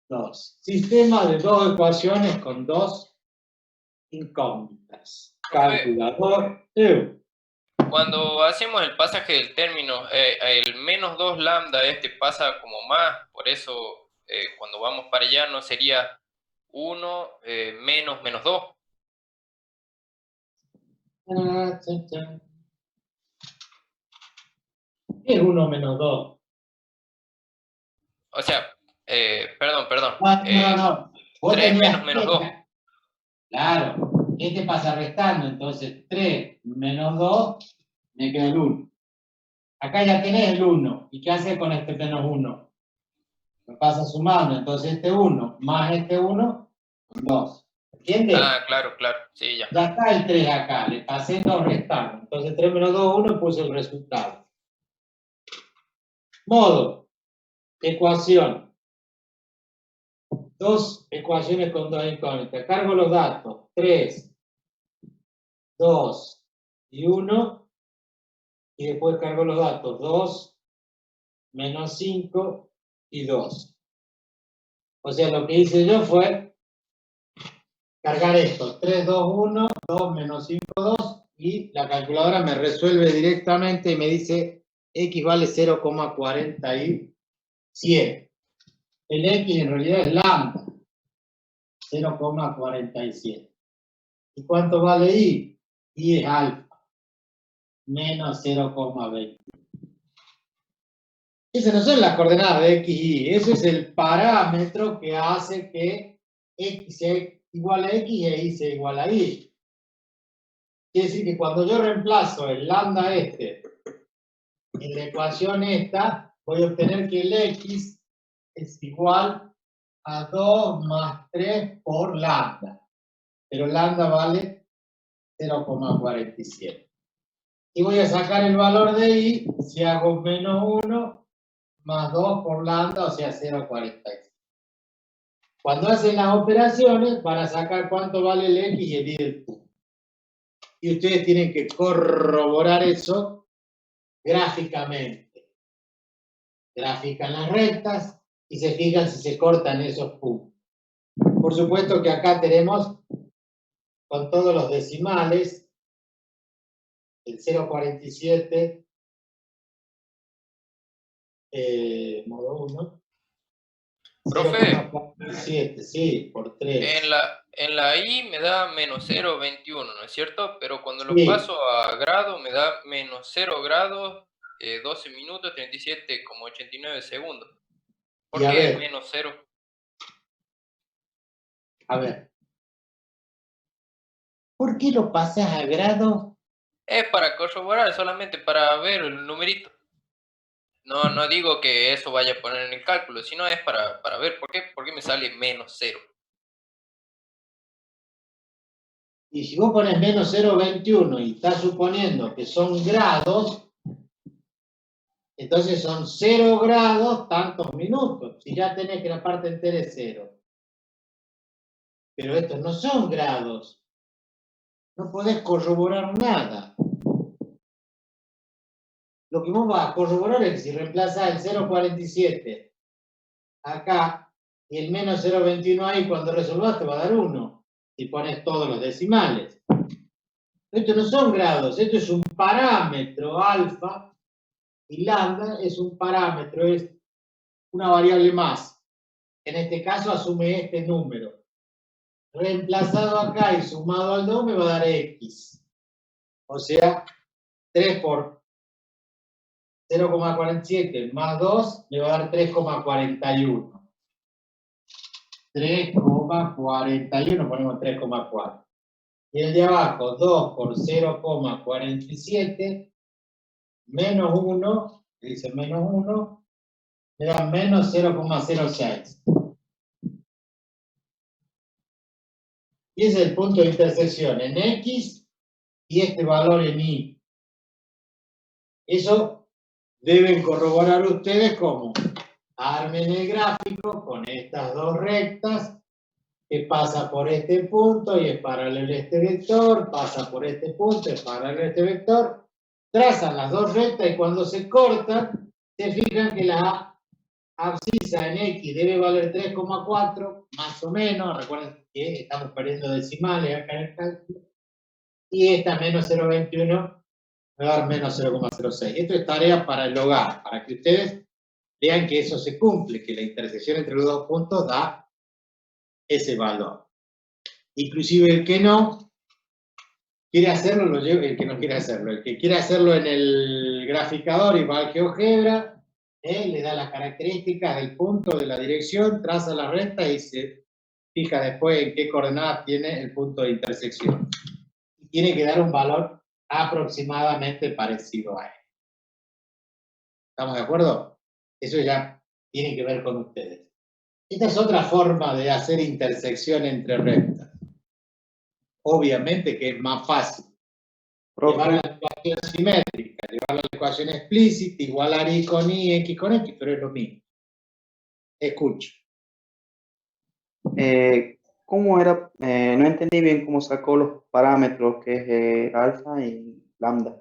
2. Sistema de dos ecuaciones con dos incógnitas. Calculador. Cuando hacemos el pasaje del término, el menos 2 lambda pasa como más, por eso cuando vamos para allá no sería 1 menos menos 2. ¿Qué es 1 menos 2? O sea, perdón. No. Vos 3 tenías menos menos 2. Claro, este pasa restando, entonces 3 menos 2, me queda el 1. Acá ya tenés el 1. ¿Y qué hace con este menos 1? Lo pasa sumando, entonces este 1 más este 1, 2. ¿Entiendes? Ah, claro, sí, ya. Ya está el 3 acá, le pasé 2 restando. Entonces 3 menos 2, 1, puse el resultado. Modo. Ecuación. Dos ecuaciones con dos incógnitas. Cargo los datos. 3, 2 y 1. Y después cargo los datos. 2, menos 5 y 2. O sea, lo que hice yo fue cargar esto. 3, 2, 1, 2 menos 5, 2. Y la calculadora me resuelve directamente y me dice X vale 0,47. El X en realidad es lambda. 0,47. ¿Y cuánto vale Y? Y es alfa. Menos 0,20. Esas no son las coordenadas de X y Y. Ese es el parámetro que hace que X sea igual a X e Y sea igual a Y. Quiere decir que cuando yo reemplazo el lambda en la ecuación esta, voy a obtener que el X es igual a 2 más 3 por lambda. Pero lambda vale 0,47. Y voy a sacar el valor de Y si hago menos 1 más 2 por lambda, o sea 0,46. Cuando hacen las operaciones, van a sacar cuánto vale el X y el Y del punto. Y ustedes tienen que corroborar eso gráficamente. Grafican las rectas y se fijan si se cortan esos puntos. Por supuesto que acá tenemos con todos los decimales el 0,47 modo 1. Profe, 0,47, sí, por 3. en la I me da menos 0,21, ¿no es cierto? Pero cuando lo Sí. paso a grado me da menos 0 grados, 12 minutos, 37,89 segundos. ¿Por Y a qué ver. es menos 0? A ver. ¿Por qué lo pasas a grado? Es para corroborar, solamente para ver el numerito. No digo que eso vaya a poner en el cálculo, sino es para ver por qué me sale menos 0. Y si vos pones menos 0,21 y estás suponiendo que son grados, entonces son 0 grados tantos minutos. Si ya tenés que la parte entera es 0. Pero estos no son grados. No podés corroborar nada. lo que vos vas a corroborar es que si reemplazás el 0,47 acá y el menos 0,21 ahí, cuando resolvás te va a dar 1. Si pones todos los decimales. Esto no son grados, esto es un parámetro alfa y lambda es un parámetro, es una variable más. En este caso asume este número. Reemplazado acá y sumado al 2 me va a dar x. O sea, 3 por 0,47 más 2 me va a dar 3,41. 3,41, ponemos 3,4. Y el de abajo, 2 por 0,47 menos 1, dice menos 1, me da menos 0,06. Y ese es el punto de intersección en X y este valor en Y. Eso deben corroborar ustedes como armen el gráfico con estas dos rectas que pasa por este punto y es paralelo a este vector, pasa por este punto, es paralelo a este vector, trazan las dos rectas y cuando se cortan, se fijan que la abscisa en X debe valer 3,4, más o menos, recuerden que estamos perdiendo decimales acá en el cálculo, y esta menos 0,21 me va a dar menos 0,06. Esto es tarea para el hogar, para que ustedes vean que eso se cumple, que la intersección entre los dos puntos da ese valor. Inclusive el que no quiere hacerlo, lo lleva, el que no quiere hacerlo. El que quiere hacerlo en el graficador y va al GeoGebra, le da las características del punto, de la dirección, traza la recta y se fija después en qué coordenadas tiene el punto de intersección. Y tiene que dar un valor aproximadamente parecido a él. ¿Estamos de acuerdo? Eso ya tiene que ver con ustedes. Esta es otra forma de hacer intersección entre rectas. Obviamente que es más fácil. Llevar a la ecuación simétrica, llevar a la ecuación explícita, igualar y con y, x con x, pero es lo mismo. Escucho. ¿Cómo era? No entendí bien cómo sacó los parámetros que es alfa y lambda.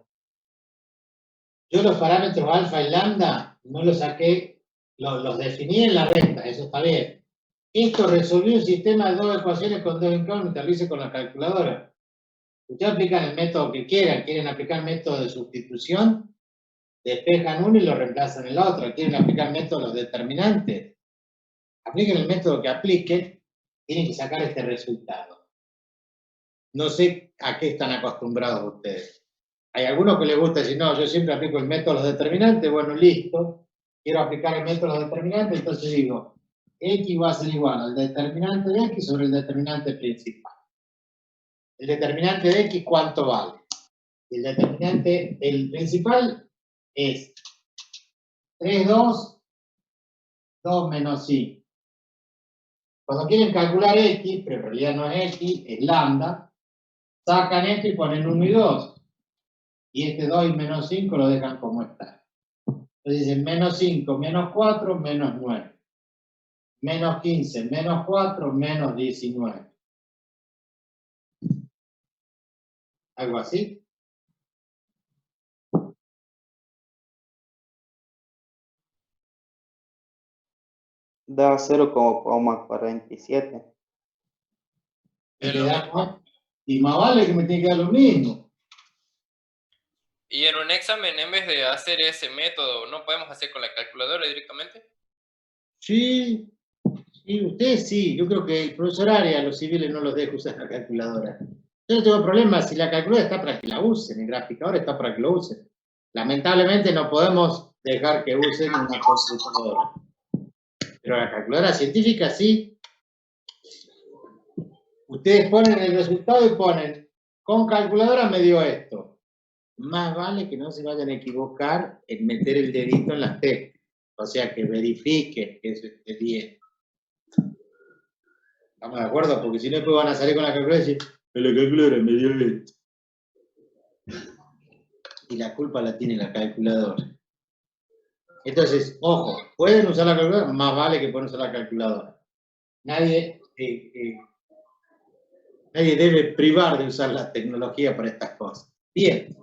Yo los parámetros alfa y lambda no los saqué, los definí en la recta, eso está bien. Esto resolvió un sistema de dos ecuaciones con dos incógnitas, lo hice con la calculadora. Ustedes aplican el método que quieran, quieren aplicar el método de sustitución, despejan uno y lo reemplazan en la otra. Quieren aplicar el método de los determinantes, apliquen el método que apliquen, tienen que sacar este resultado. No sé a qué están acostumbrados ustedes. Hay algunos que les gusta decir, no, yo siempre aplico el método de los determinantes, bueno, listo, quiero aplicar el método de los determinantes, entonces digo, x va a ser igual al determinante de x sobre el determinante principal. El determinante de x, ¿cuánto vale? El determinante, el principal es 3, 2, 2 menos y. Cuando quieren calcular x, pero en realidad no es x, es lambda, sacan esto y ponen 1 y 2. Y este 2 y menos 5 lo dejan como está. Entonces dicen menos 5, menos 4, menos 9. Menos 15, menos 4, menos 19. ¿Algo así? Da 0,47. Y más vale que me tiene que dar lo mismo. Y en un examen, en vez de hacer ese método, ¿no podemos hacer con la calculadora directamente? Sí, sí, ustedes sí. Yo creo que el profesor Arias a los civiles no los deja usar la calculadora. Yo no tengo problema, si la calculadora está para que la usen, el graficador está para que lo usen. Lamentablemente no podemos dejar que usen una computadora. Pero la calculadora científica sí. Ustedes ponen el resultado y ponen, con calculadora me dio esto. Más vale que no se vayan a equivocar en meter el dedito en las teclas. O sea, que verifiquen que eso esté bien. ¿Estamos de acuerdo? Porque si no, después van a salir con la calculadora y decir, la calculadora me dio esto. Y la culpa la tiene la calculadora. Entonces, ojo, pueden usar la calculadora, más vale que puedan usar la calculadora. Nadie debe privar de usar la tecnología para estas cosas. Bien.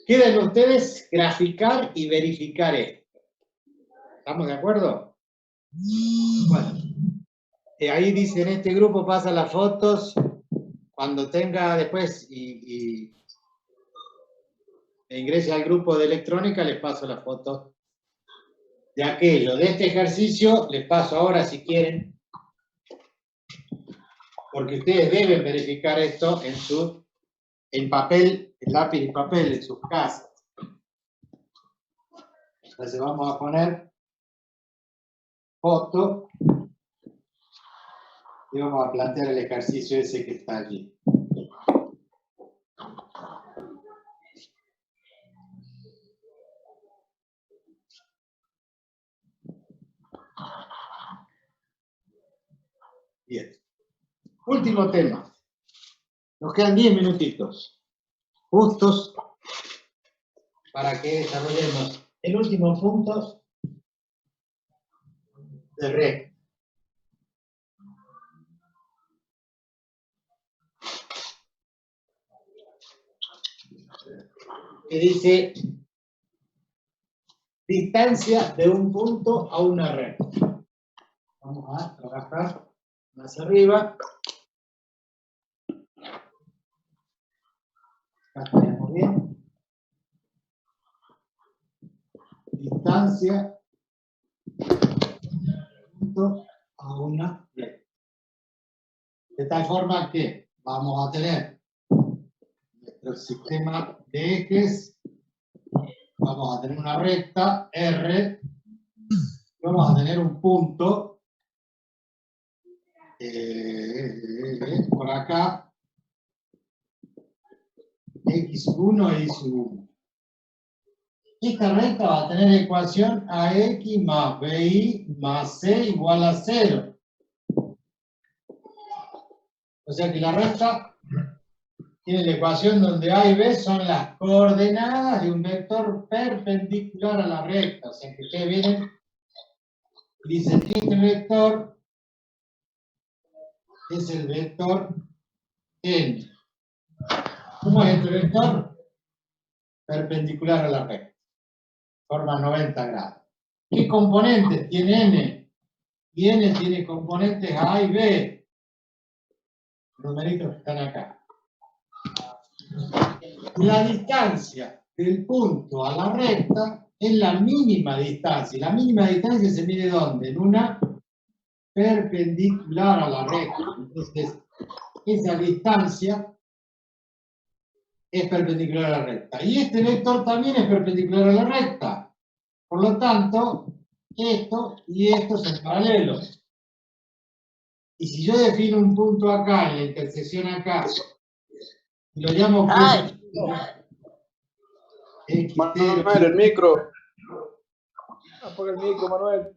Quedan ustedes graficar y verificar esto. ¿Estamos de acuerdo? Bueno, ahí dice, en este grupo pasa las fotos, cuando tenga después e ingrese al grupo de electrónica, les paso las fotos de aquello. De este ejercicio, les paso ahora si quieren, porque ustedes deben verificar esto en papel, en lápiz y papel, en sus casas. Entonces vamos a poner foto y vamos a plantear el ejercicio ese que está allí. Bien. Último tema. Nos quedan 10 minutitos. Justos para que desarrollemos el último punto del REC. Que dice distancia de un punto a una red. Vamos a trabajar más arriba. Acá tenemos bien. Distancia de un punto a una red. De tal forma que vamos a tener nuestro sistema de ejes. Vamos a tener una recta R, vamos a tener un punto por acá, X1 e Y1. Esta recta va a tener ecuación AX más BY más C igual a 0. O sea que la recta tiene la ecuación donde A y B son las coordenadas de un vector perpendicular a la recta. O sea que ustedes vienen y dicen que este vector es el vector N. ¿Cómo es este vector? Perpendicular a la recta. Forma 90 grados. ¿Qué componentes tiene N? Y N tiene componentes A y B. Los numeritos que están acá. La distancia del punto a la recta es la mínima distancia. La mínima distancia se mide ¿dónde? En una perpendicular a la recta. Entonces, esa distancia es perpendicular a la recta. Y este vector también es perpendicular a la recta. Por lo tanto, esto y esto son paralelos. Y si yo defino un punto acá, en la intersección acá, y lo llamo Manuel, el micro. Apaga el micro, Manuel.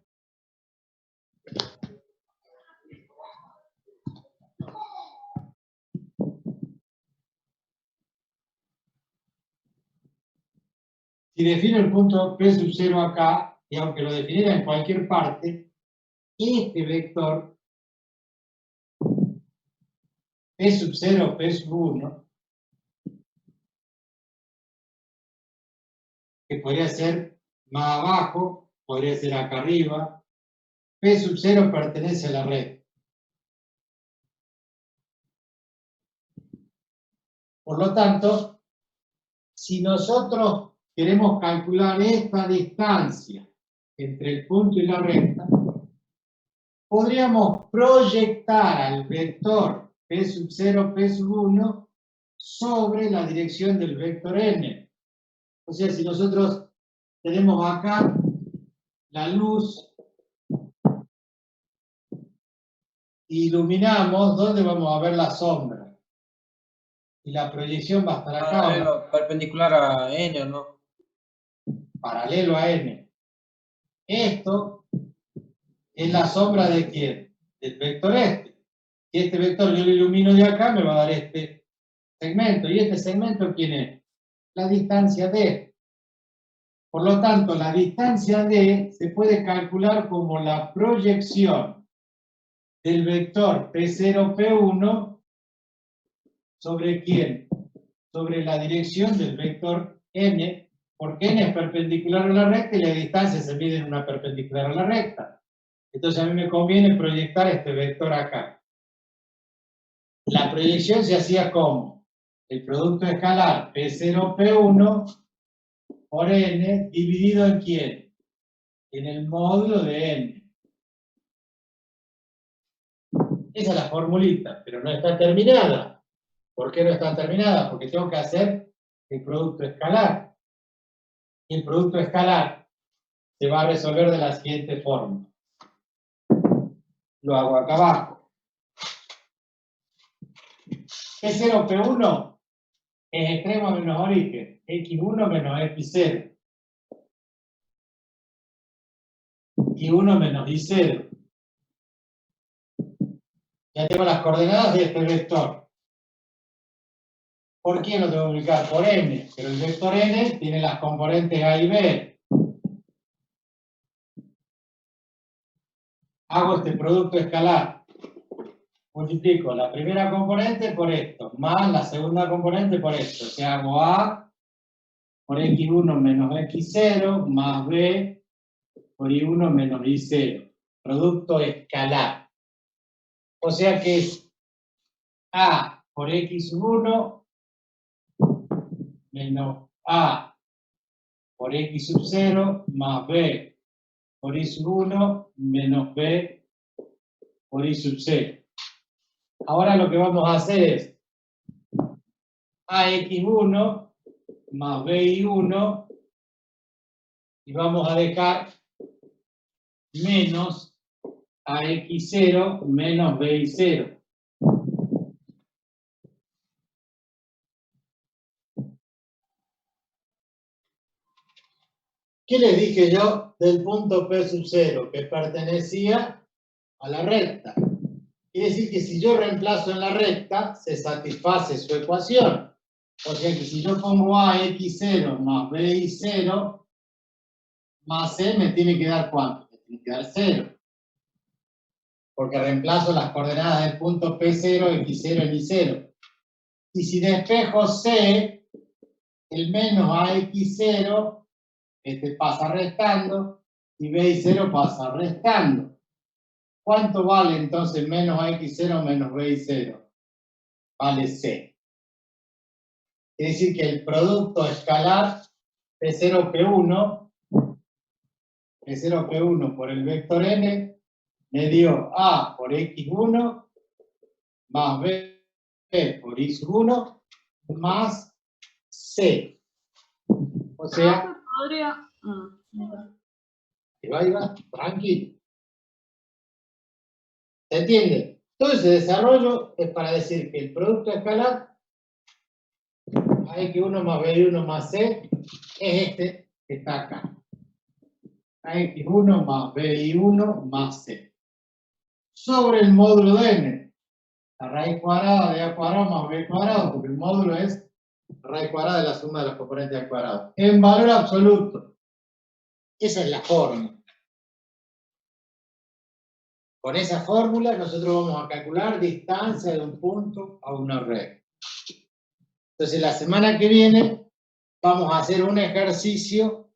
Si defino el punto P sub 0 acá, y aunque lo definiera en cualquier parte, este vector P sub 0, P sub 1, que podría ser más abajo, podría ser acá arriba, P sub 0 pertenece a la red. Por lo tanto, si nosotros queremos calcular esta distancia entre el punto y la recta, podríamos proyectar al vector P sub 0, P sub 1 sobre la dirección del vector N. O sea, si nosotros tenemos acá la luz, iluminamos, ¿dónde vamos a ver la sombra? Y la proyección va a estar acá. Paralelo, perpendicular a N, ¿no? Paralelo a N. Esto es la sombra de quién? Del vector este. Si este vector yo lo ilumino de acá, me va a dar este segmento. ¿Y este segmento quién es? La distancia D. Por lo tanto, la distancia D se puede calcular como la proyección del vector P0, P1 sobre quién? Sobre la dirección del vector n, porque n es perpendicular a la recta y la distancia se mide en una perpendicular a la recta. Entonces a mí me conviene proyectar este vector acá. La proyección se hacía como el producto escalar P0, P1 por n dividido en ¿quién? En el módulo de n. Esa es la formulita, pero no está terminada. ¿Por qué no está terminada? Porque tengo que hacer el producto escalar. Y el producto escalar se va a resolver de la siguiente forma. Lo hago acá abajo. P0, P1 es extremo menos origen. X1 menos X0. Y1 menos Y0. Ya tengo las coordenadas de este vector. ¿Por qué lo tengo que multiplicar? Por n. Pero el vector n tiene las componentes A y B. Hago este producto escalar. Multiplico la primera componente por esto, más la segunda componente por esto. O sea, hago A por X1 menos X0, más B por Y1 menos Y0. Producto escalar. O sea que es A por X1 menos A por X sub 0 más B por Y sub 1 menos B por Y sub 0. Ahora lo que vamos a hacer es AX1 más BI1 y vamos a dejar menos AX0 menos BI0. ¿Qué les dije yo del punto P sub 0? Que pertenecía a la recta. Quiere decir que si yo reemplazo en la recta, se satisface su ecuación. O sea que si yo pongo A X0 más BI0 más C, me tiene que dar ¿cuánto? Me tiene que dar 0. Porque reemplazo las coordenadas del punto P0, X0 y Y0. Y si despejo C, el menos AX0 pasa restando y BI0 pasa restando. ¿Cuánto vale entonces menos AX0 menos BI0? Vale C. Es decir que el producto escalar P0, P1 por el vector n me dio A por X1 más B por Y1 más C. O sea, Podría. ahí va, tranquilo. ¿Se entiende? Todo ese desarrollo es para decir que el producto escalar AX1 más BI1 más C es este que está acá. AX1 más BI1 más C. Sobre el módulo de n. La raíz cuadrada de A cuadrado más B cuadrado, porque el módulo es la raíz cuadrada de la suma de las componentes al cuadrado. En valor absoluto. Esa es la fórmula. Con esa fórmula nosotros vamos a calcular distancia de un punto a una red. Entonces la semana que viene vamos a hacer un ejercicio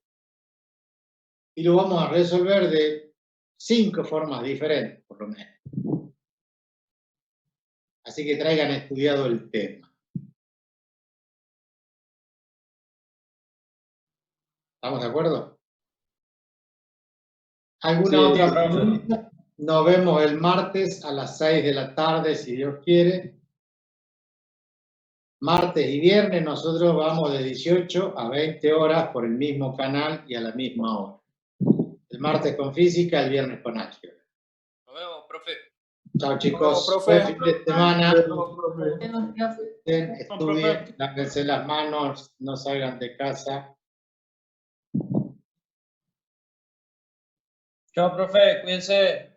y lo vamos a resolver de 5 formas diferentes, por lo menos. Así que traigan estudiado el tema. ¿Estamos de acuerdo? ¿Alguna otra pregunta? Nos vemos el martes a las 6 de la tarde, si Dios quiere. Martes y viernes nosotros vamos de 18 a 20 horas por el mismo canal y a la misma hora. El martes con física, el viernes con álgebra. Nos vemos, profe. Chao chicos, profe. buen fin de semana. Tengo clases. Estudien, lávense las manos, no salgan de casa. Chao, profe, cuídense.